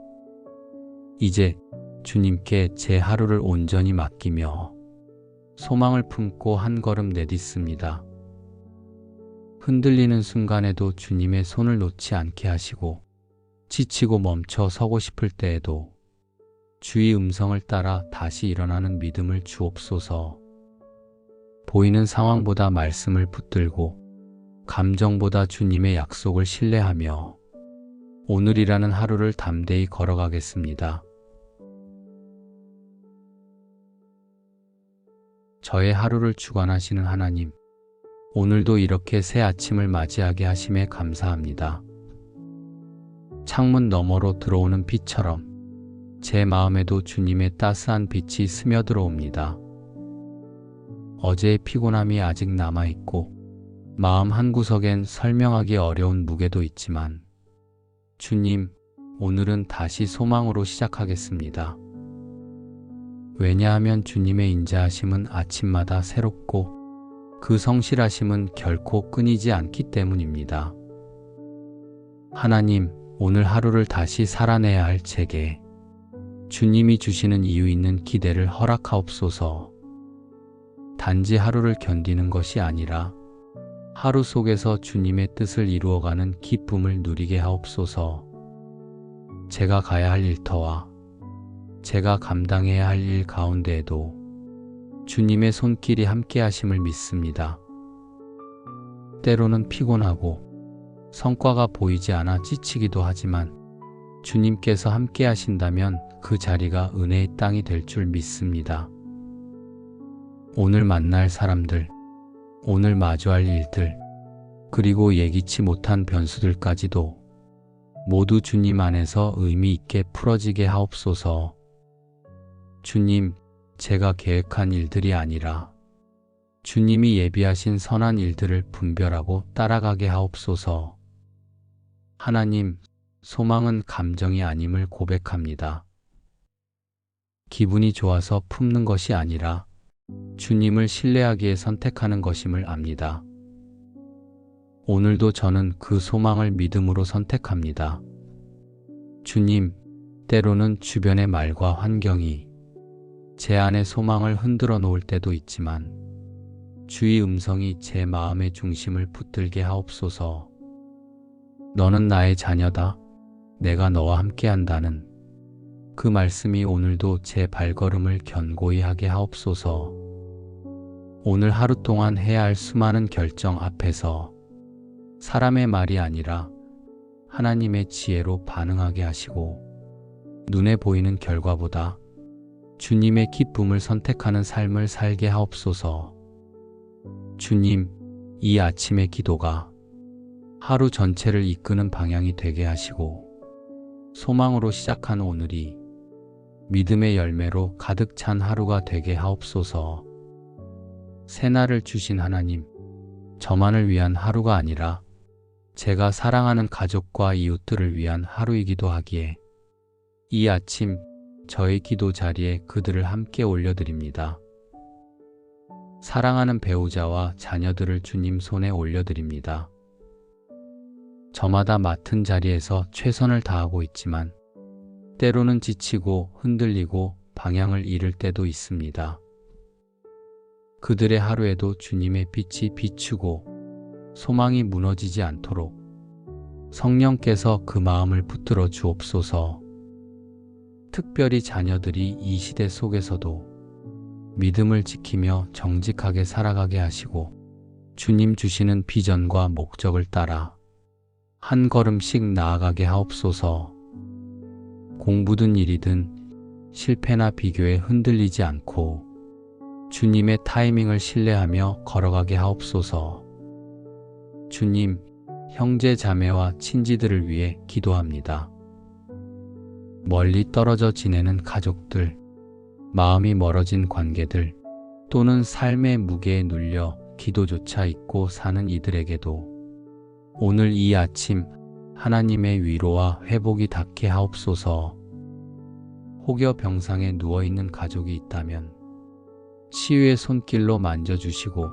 이제 주님께 제 하루를 온전히 맡기며 소망을 품고 한 걸음 내딛습니다. 흔들리는 순간에도 주님의 손을 놓지 않게 하시고 지치고 멈춰 서고 싶을 때에도 주의 음성을 따라 다시 일어나는 믿음을 주옵소서. 보이는 상황보다 말씀을 붙들고 감정보다 주님의 약속을 신뢰하며 오늘이라는 하루를 담대히 걸어가겠습니다. 저의 하루를 주관하시는 하나님, 오늘도 이렇게 새 아침을 맞이하게 하심에 감사합니다. 창문 너머로 들어오는 빛처럼 제 마음에도 주님의 따스한 빛이 스며들어옵니다. 어제의 피곤함이 아직 남아있고 마음 한구석엔 설명하기 어려운 무게도 있지만 주님, 오늘은 다시 소망으로 시작하겠습니다. 왜냐하면 주님의 인자하심은 아침마다 새롭고 그 성실하심은 결코 끊이지 않기 때문입니다. 하나님, 오늘 하루를 다시 살아내야 할 제게 주님이 주시는 이유 있는 기대를 허락하옵소서. 단지 하루를 견디는 것이 아니라 하루 속에서 주님의 뜻을 이루어가는 기쁨을 누리게 하옵소서. 제가 가야 할 일터와 제가 감당해야 할 일 가운데에도 주님의 손길이 함께 하심을 믿습니다. 때로는 피곤하고 성과가 보이지 않아 지치기도 하지만 주님께서 함께 하신다면 그 자리가 은혜의 땅이 될 줄 믿습니다. 오늘 만날 사람들, 오늘 마주할 일들, 그리고 예기치 못한 변수들까지도 모두 주님 안에서 의미 있게 풀어지게 하옵소서. 주님, 제가 계획한 일들이 아니라 주님이 예비하신 선한 일들을 분별하고 따라가게 하옵소서. 하나님, 소망은 감정이 아님을 고백합니다. 기분이 좋아서 품는 것이 아니라 주님을 신뢰하기에 선택하는 것임을 압니다. 오늘도 저는 그 소망을 믿음으로 선택합니다. 주님, 때로는 주변의 말과 환경이 제 안의 소망을 흔들어 놓을 때도 있지만 주의 음성이 제 마음의 중심을 붙들게 하옵소서. 너는 나의 자녀다. 내가 너와 함께한다는 그 말씀이 오늘도 제 발걸음을 견고히 하게 하옵소서. 오늘 하루 동안 해야 할 수많은 결정 앞에서 사람의 말이 아니라 하나님의 지혜로 반응하게 하시고 눈에 보이는 결과보다 주님의 기쁨을 선택하는 삶을 살게 하옵소서. 주님, 이 아침의 기도가 하루 전체를 이끄는 방향이 되게 하시고 소망으로 시작한 오늘이 믿음의 열매로 가득 찬 하루가 되게 하옵소서. 새날을 주신 하나님, 저만을 위한 하루가 아니라 제가 사랑하는 가족과 이웃들을 위한 하루이기도 하기에 이 아침 저의 기도 자리에 그들을 함께 올려드립니다. 사랑하는 배우자와 자녀들을 주님 손에 올려드립니다. 저마다 맡은 자리에서 최선을 다하고 있지만 때로는 지치고 흔들리고 방향을 잃을 때도 있습니다. 그들의 하루에도 주님의 빛이 비추고 소망이 무너지지 않도록 성령께서 그 마음을 붙들어 주옵소서. 특별히 자녀들이 이 시대 속에서도 믿음을 지키며 정직하게 살아가게 하시고 주님 주시는 비전과 목적을 따라 한 걸음씩 나아가게 하옵소서. 공부든 일이든 실패나 비교에 흔들리지 않고 주님의 타이밍을 신뢰하며 걸어가게 하옵소서. 주님, 형제 자매와 친지들을 위해 기도합니다. 멀리 떨어져 지내는 가족들, 마음이 멀어진 관계들, 또는 삶의 무게에 눌려 기도조차 잊고 사는 이들에게도 오늘 이 아침 하나님의 위로와 회복이 닿게 하옵소서. 혹여 병상에 누워있는 가족이 있다면 치유의 손길로 만져주시고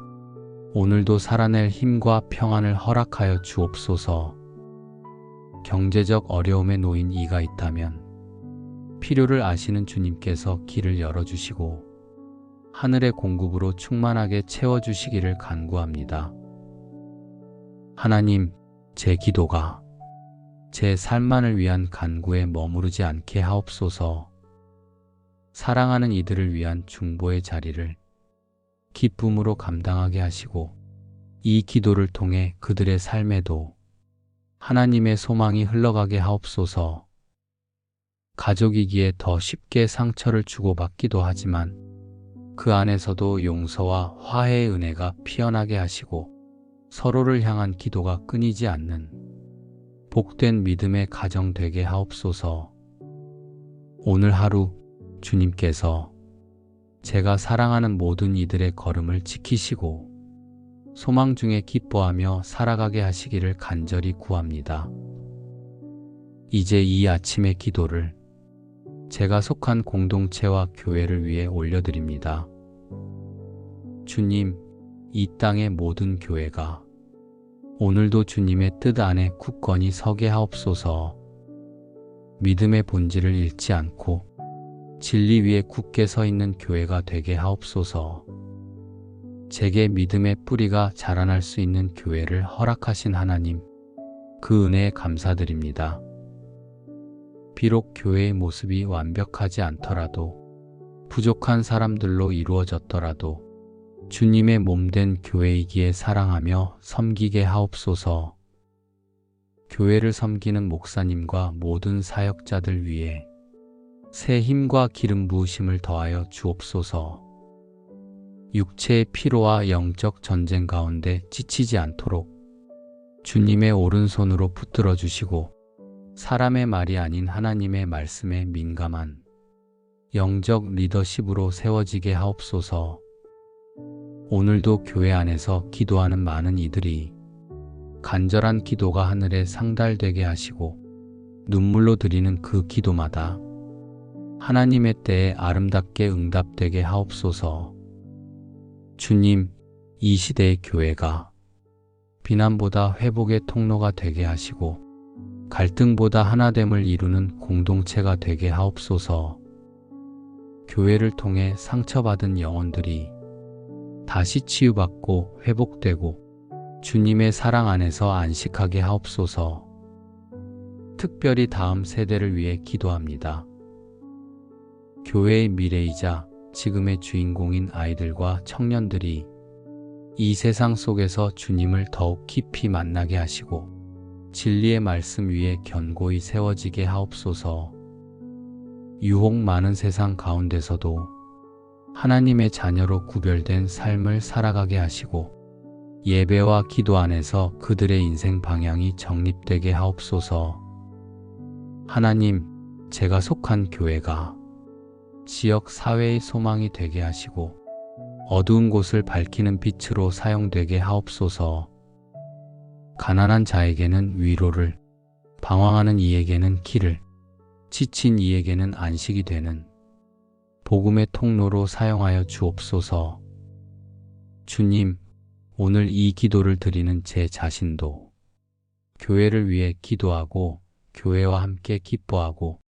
오늘도 살아낼 힘과 평안을 허락하여 주옵소서. 경제적 어려움에 놓인 이가 있다면 필요를 아시는 주님께서 길을 열어주시고 하늘의 공급으로 충만하게 채워주시기를 간구합니다. 하나님, 제 기도가 제 삶만을 위한 간구에 머무르지 않게 하옵소서. 사랑하는 이들을 위한 중보의 자리를 기쁨으로 감당하게 하시고 이 기도를 통해 그들의 삶에도 하나님의 소망이 흘러가게 하옵소서. 가족이기에 더 쉽게 상처를 주고받기도 하지만 그 안에서도 용서와 화해의 은혜가 피어나게 하시고 서로를 향한 기도가 끊이지 않는 복된 믿음의 가정 되게 하옵소서. 오늘 하루 주님께서 제가 사랑하는 모든 이들의 걸음을 지키시고 소망 중에 기뻐하며 살아가게 하시기를 간절히 구합니다. 이제 이 아침의 기도를 제가 속한 공동체와 교회를 위해 올려드립니다. 주님, 이 땅의 모든 교회가 오늘도 주님의 뜻 안에 굳건히 서게 하옵소서. 믿음의 본질을 잃지 않고 진리 위에 굳게 서 있는 교회가 되게 하옵소서. 제게 믿음의 뿌리가 자라날 수 있는 교회를 허락하신 하나님, 그 은혜에 감사드립니다. 비록 교회의 모습이 완벽하지 않더라도, 부족한 사람들로 이루어졌더라도 주님의 몸된 교회이기에 사랑하며 섬기게 하옵소서. 교회를 섬기는 목사님과 모든 사역자들 위해 새 힘과 기름 부으심을 더하여 주옵소서. 육체의 피로와 영적 전쟁 가운데 지치지 않도록 주님의 오른손으로 붙들어 주시고 사람의 말이 아닌 하나님의 말씀에 민감한 영적 리더십으로 세워지게 하옵소서. 오늘도 교회 안에서 기도하는 많은 이들이 간절한 기도가 하늘에 상달되게 하시고 눈물로 드리는 그 기도마다 하나님의 때에 아름답게 응답되게 하옵소서. 주님, 이 시대의 교회가 비난보다 회복의 통로가 되게 하시고 갈등보다 하나됨을 이루는 공동체가 되게 하옵소서. 교회를 통해 상처받은 영혼들이 다시 치유받고 회복되고 주님의 사랑 안에서 안식하게 하옵소서. 특별히 다음 세대를 위해 기도합니다. 교회의 미래이자 지금의 주인공인 아이들과 청년들이 이 세상 속에서 주님을 더욱 깊이 만나게 하시고 진리의 말씀 위에 견고히 세워지게 하옵소서. 유혹 많은 세상 가운데서도 하나님의 자녀로 구별된 삶을 살아가게 하시고 예배와 기도 안에서 그들의 인생 방향이 정립되게 하옵소서. 하나님, 제가 속한 교회가 지역 사회의 소망이 되게 하시고 어두운 곳을 밝히는 빛으로 사용되게 하옵소서. 가난한 자에게는 위로를, 방황하는 이에게는 길을, 지친 이에게는 안식이 되는 복음의 통로로 사용하여 주옵소서. 주님, 오늘 이 기도를 드리는 제 자신도 교회를 위해 기도하고 교회와 함께 기뻐하고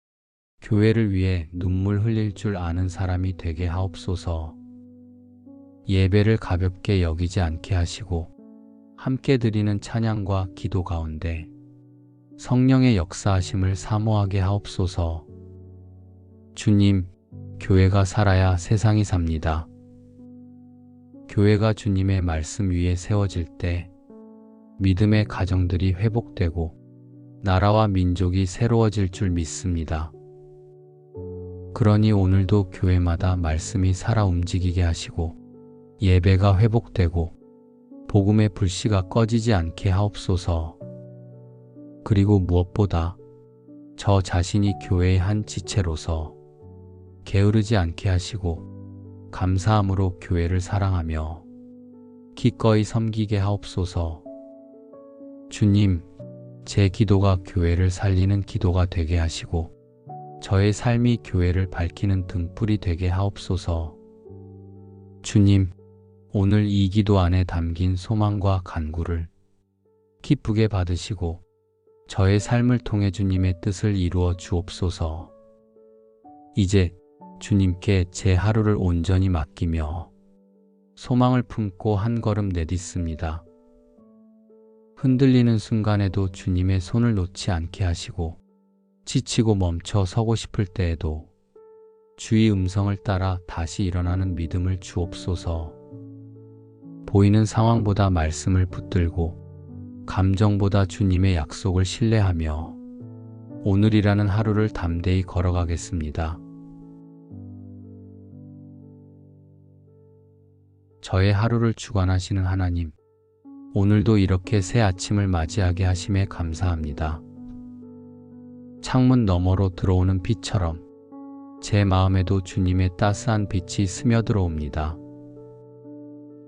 교회를 위해 눈물 흘릴 줄 아는 사람이 되게 하옵소서. 예배를 가볍게 여기지 않게 하시고 함께 드리는 찬양과 기도 가운데 성령의 역사하심을 사모하게 하옵소서. 주님, 교회가 살아야 세상이 삽니다. 교회가 주님의 말씀 위에 세워질 때 믿음의 가정들이 회복되고 나라와 민족이 새로워질 줄 믿습니다. 그러니 오늘도 교회마다 말씀이 살아 움직이게 하시고 예배가 회복되고 복음의 불씨가 꺼지지 않게 하옵소서. 그리고 무엇보다 저 자신이 교회의 한 지체로서 게으르지 않게 하시고 감사함으로 교회를 사랑하며 기꺼이 섬기게 하옵소서. 주님, 제 기도가 교회를 살리는 기도가 되게 하시고 저의 삶이 교회를 밝히는 등불이 되게 하옵소서. 주님, 오늘 이 기도 안에 담긴 소망과 간구를 기쁘게 받으시고 저의 삶을 통해 주님의 뜻을 이루어 주옵소서. 이제 주님께 제 하루를 온전히 맡기며 소망을 품고 한 걸음 내딛습니다. 흔들리는 순간에도 주님의 손을 놓지 않게 하시고 지치고 멈춰 서고 싶을 때에도 주의 음성을 따라 다시 일어나는 믿음을 주옵소서. 보이는 상황보다 말씀을 붙들고 감정보다 주님의 약속을 신뢰하며 오늘이라는 하루를 담대히 걸어가겠습니다. 저의 하루를 주관하시는 하나님, 오늘도 이렇게 새 아침을 맞이하게 하심에 감사합니다. 창문 너머로 들어오는 빛처럼 제 마음에도 주님의 따스한 빛이 스며들어옵니다.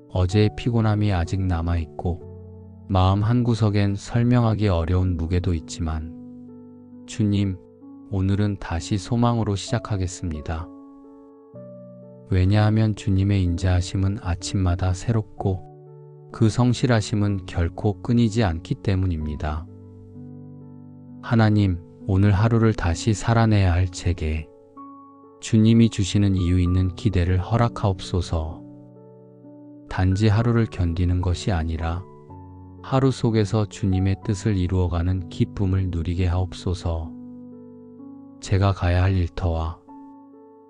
어제의 피곤함이 아직 남아있고 마음 한구석엔 설명하기 어려운 무게도 있지만 주님, 오늘은 다시 소망으로 시작하겠습니다. 왜냐하면 주님의 인자하심은 아침마다 새롭고 그 성실하심은 결코 끊이지 않기 때문입니다. 하나님, 오늘 하루를 다시 살아내야 할 제게 주님이 주시는 이유 있는 기대를 허락하옵소서. 단지 하루를 견디는 것이 아니라 하루 속에서 주님의 뜻을 이루어가는 기쁨을 누리게 하옵소서. 제가 가야 할 일터와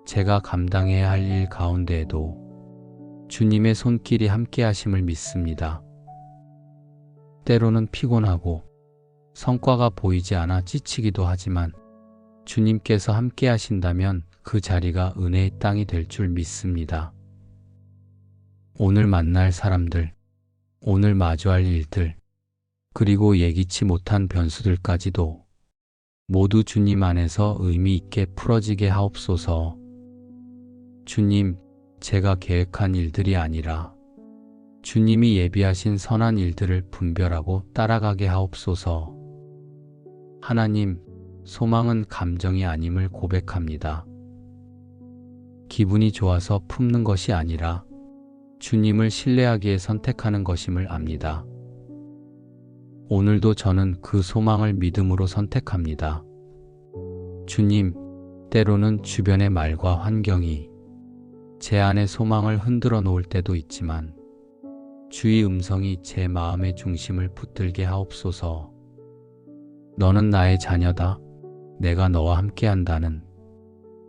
제가 감당해야 할 일 가운데에도 주님의 손길이 함께 하심을 믿습니다. 때로는 피곤하고 성과가 보이지 않아 지치기도 하지만 주님께서 함께 하신다면 그 자리가 은혜의 땅이 될 줄 믿습니다. 오늘 만날 사람들, 오늘 마주할 일들, 그리고 예기치 못한 변수들까지도 모두 주님 안에서 의미 있게 풀어지게 하옵소서. 주님, 제가 계획한 일들이 아니라 주님이 예비하신 선한 일들을 분별하고 따라가게 하옵소서. 하나님, 소망은 감정이 아님을 고백합니다. 기분이 좋아서 품는 것이 아니라 주님을 신뢰하기에 선택하는 것임을 압니다. 오늘도 저는 그 소망을 믿음으로 선택합니다. 주님, 때로는 주변의 말과 환경이 제 안의 소망을 흔들어 놓을 때도 있지만 주의 음성이 제 마음의 중심을 붙들게 하옵소서. 너는 나의 자녀다. 내가 너와 함께한다는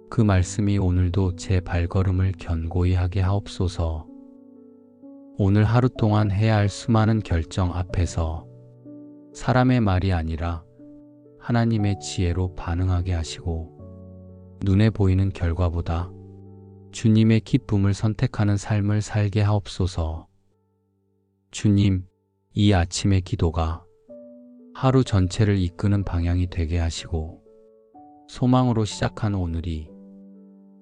그 말씀이 오늘도 제 발걸음을 견고히 하게 하옵소서. 오늘 하루 동안 해야 할 수많은 결정 앞에서 사람의 말이 아니라 하나님의 지혜로 반응하게 하시고 눈에 보이는 결과보다 주님의 기쁨을 선택하는 삶을 살게 하옵소서. 주님, 이 아침의 기도가 하루 전체를 이끄는 방향이 되게 하시고 소망으로 시작한 오늘이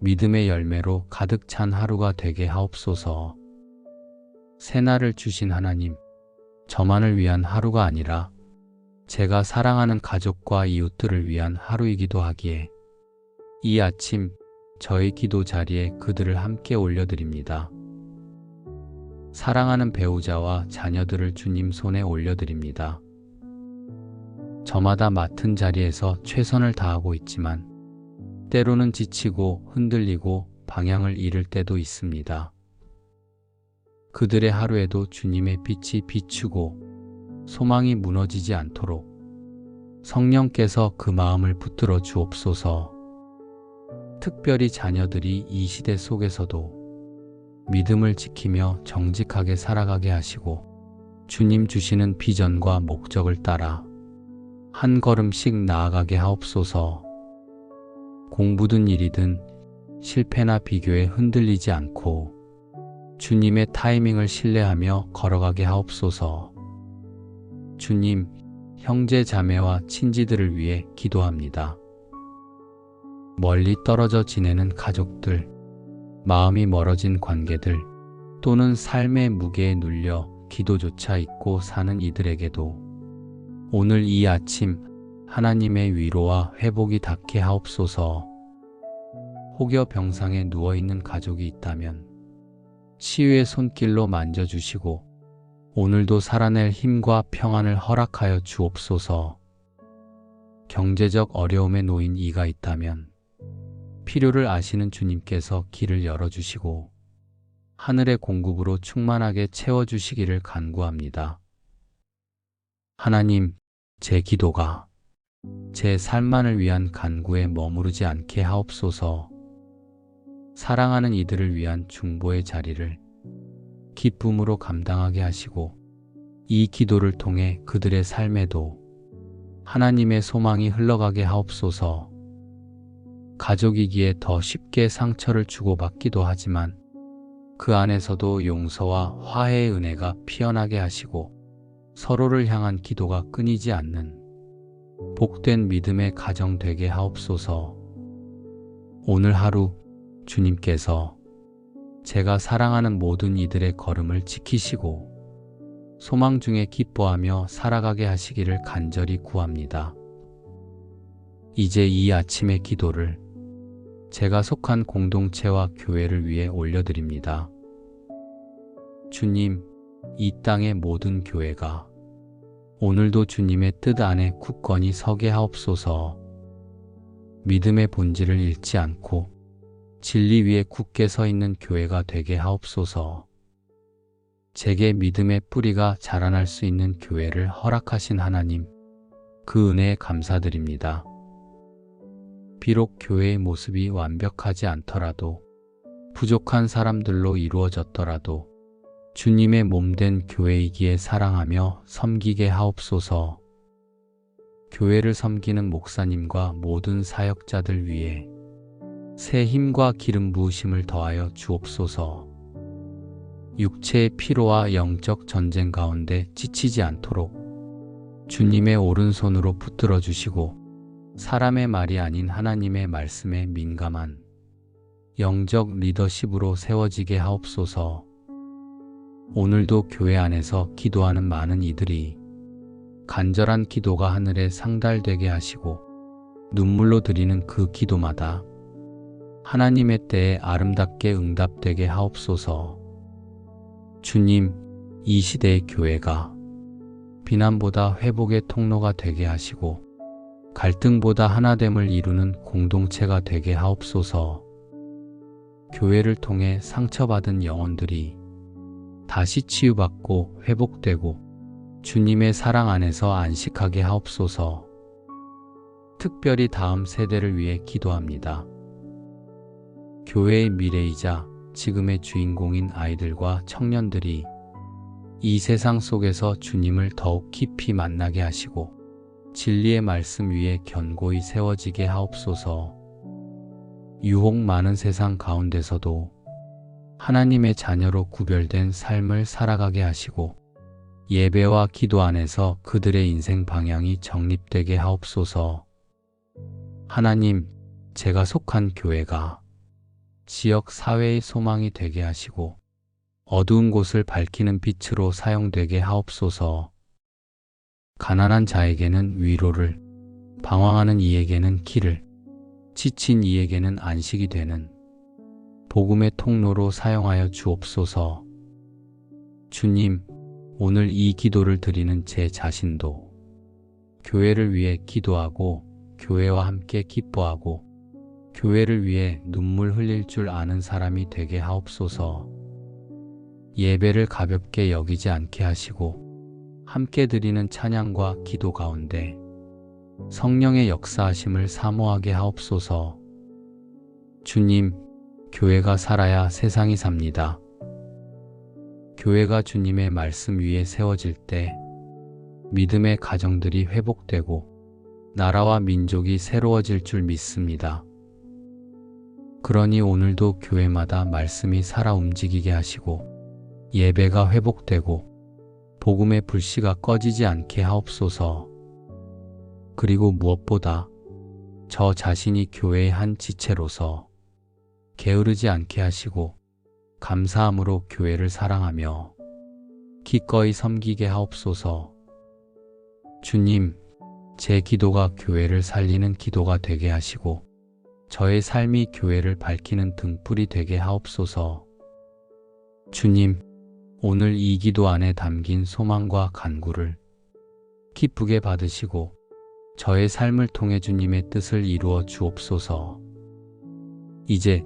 믿음의 열매로 가득 찬 하루가 되게 하옵소서. 새날을 주신 하나님, 저만을 위한 하루가 아니라 제가 사랑하는 가족과 이웃들을 위한 하루이기도 하기에 이 아침 저의 기도 자리에 그들을 함께 올려드립니다. 사랑하는 배우자와 자녀들을 주님 손에 올려드립니다. 저마다 맡은 자리에서 최선을 다하고 있지만 때로는 지치고 흔들리고 방향을 잃을 때도 있습니다. 그들의 하루에도 주님의 빛이 비추고 소망이 무너지지 않도록 성령께서 그 마음을 붙들어 주옵소서. 특별히 자녀들이 이 시대 속에서도 믿음을 지키며 정직하게 살아가게 하시고 주님 주시는 비전과 목적을 따라 한 걸음씩 나아가게 하옵소서. 공부든 일이든 실패나 비교에 흔들리지 않고 주님의 타이밍을 신뢰하며 걸어가게 하옵소서. 주님, 형제 자매와 친지들을 위해 기도합니다. 멀리 떨어져 지내는 가족들, 마음이 멀어진 관계들, 또는 삶의 무게에 눌려 기도조차 잊고 사는 이들에게도 오늘 이 아침 하나님의 위로와 회복이 닿게 하옵소서. 혹여 병상에 누워있는 가족이 있다면 치유의 손길로 만져주시고 오늘도 살아낼 힘과 평안을 허락하여 주옵소서. 경제적 어려움에 놓인 이가 있다면 필요를 아시는 주님께서 길을 열어주시고 하늘의 공급으로 충만하게 채워주시기를 간구합니다. 하나님, 제 기도가 제 삶만을 위한 간구에 머무르지 않게 하옵소서. 사랑하는 이들을 위한 중보의 자리를 기쁨으로 감당하게 하시고 이 기도를 통해 그들의 삶에도 하나님의 소망이 흘러가게 하옵소서. 가족이기에 더 쉽게 상처를 주고받기도 하지만 그 안에서도 용서와 화해의 은혜가 피어나게 하시고 서로를 향한 기도가 끊이지 않는 복된 믿음의 가정 되게 하옵소서. 오늘 하루 주님께서 제가 사랑하는 모든 이들의 걸음을 지키시고 소망 중에 기뻐하며 살아가게 하시기를 간절히 구합니다. 이제 이 아침의 기도를 제가 속한 공동체와 교회를 위해 올려드립니다. 주님, 이 땅의 모든 교회가 오늘도 주님의 뜻 안에 굳건히 서게 하옵소서. 믿음의 본질을 잃지 않고 진리 위에 굳게 서 있는 교회가 되게 하옵소서. 제게 믿음의 뿌리가 자라날 수 있는 교회를 허락하신 하나님, 그 은혜에 감사드립니다. 비록 교회의 모습이 완벽하지 않더라도, 부족한 사람들로 이루어졌더라도 주님의 몸된 교회이기에 사랑하며 섬기게 하옵소서. 교회를 섬기는 목사님과 모든 사역자들 위해 새 힘과 기름 부으심을 더하여 주옵소서. 육체의 피로와 영적 전쟁 가운데 지치지 않도록 주님의 오른손으로 붙들어 주시고 사람의 말이 아닌 하나님의 말씀에 민감한 영적 리더십으로 세워지게 하옵소서. 오늘도 교회 안에서 기도하는 많은 이들이 간절한 기도가 하늘에 상달되게 하시고 눈물로 드리는 그 기도마다 하나님의 때에 아름답게 응답되게 하옵소서. 주님, 이 시대의 교회가 비난보다 회복의 통로가 되게 하시고 갈등보다 하나됨을 이루는 공동체가 되게 하옵소서. 교회를 통해 상처받은 영혼들이 다시 치유받고 회복되고 주님의 사랑 안에서 안식하게 하옵소서. 특별히 다음 세대를 위해 기도합니다. 교회의 미래이자 지금의 주인공인 아이들과 청년들이 이 세상 속에서 주님을 더욱 깊이 만나게 하시고 진리의 말씀 위에 견고히 세워지게 하옵소서. 유혹 많은 세상 가운데서도 하나님의 자녀로 구별된 삶을 살아가게 하시고 예배와 기도 안에서 그들의 인생 방향이 정립되게 하옵소서. 하나님, 제가 속한 교회가 지역 사회의 소망이 되게 하시고 어두운 곳을 밝히는 빛으로 사용되게 하옵소서. 가난한 자에게는 위로를, 방황하는 이에게는 길을, 지친 이에게는 안식이 되는 복음의 통로로 사용하여 주옵소서. 주님, 오늘 이 기도를 드리는 제 자신도 교회를 위해 기도하고 교회와 함께 기뻐하고 교회를 위해 눈물 흘릴 줄 아는 사람이 되게 하옵소서. 예배를 가볍게 여기지 않게 하시고 함께 드리는 찬양과 기도 가운데 성령의 역사하심을 사모하게 하옵소서. 주님, 교회가 살아야 세상이 삽니다. 교회가 주님의 말씀 위에 세워질 때 믿음의 가정들이 회복되고 나라와 민족이 새로워질 줄 믿습니다. 그러니 오늘도 교회마다 말씀이 살아 움직이게 하시고 예배가 회복되고 복음의 불씨가 꺼지지 않게 하옵소서. 그리고 무엇보다 저 자신이 교회의 한 지체로서 게으르지 않게 하시고 감사함으로 교회를 사랑하며 기꺼이 섬기게 하옵소서. 주님, 제 기도가 교회를 살리는 기도가 되게 하시고 저의 삶이 교회를 밝히는 등불이 되게 하옵소서. 주님, 오늘 이 기도 안에 담긴 소망과 간구를 기쁘게 받으시고 저의 삶을 통해 주님의 뜻을 이루어 주옵소서. 이제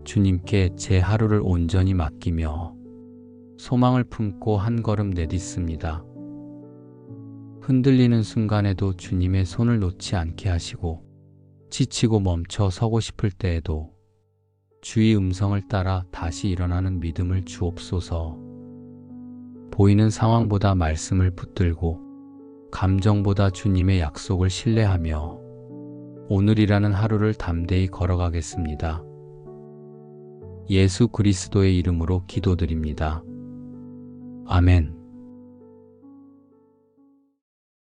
주님께 제 하루를 온전히 맡기며 소망을 품고 한 걸음 내딛습니다. 흔들리는 순간에도 주님의 손을 놓지 않게 하시고 지치고 멈춰 서고 싶을 때에도 주의 음성을 따라 다시 일어나는 믿음을 주옵소서. 보이는 상황보다 말씀을 붙들고 감정보다 주님의 약속을 신뢰하며 오늘이라는 하루를 담대히 걸어가겠습니다. 예수 그리스도의 이름으로 기도드립니다. 아멘.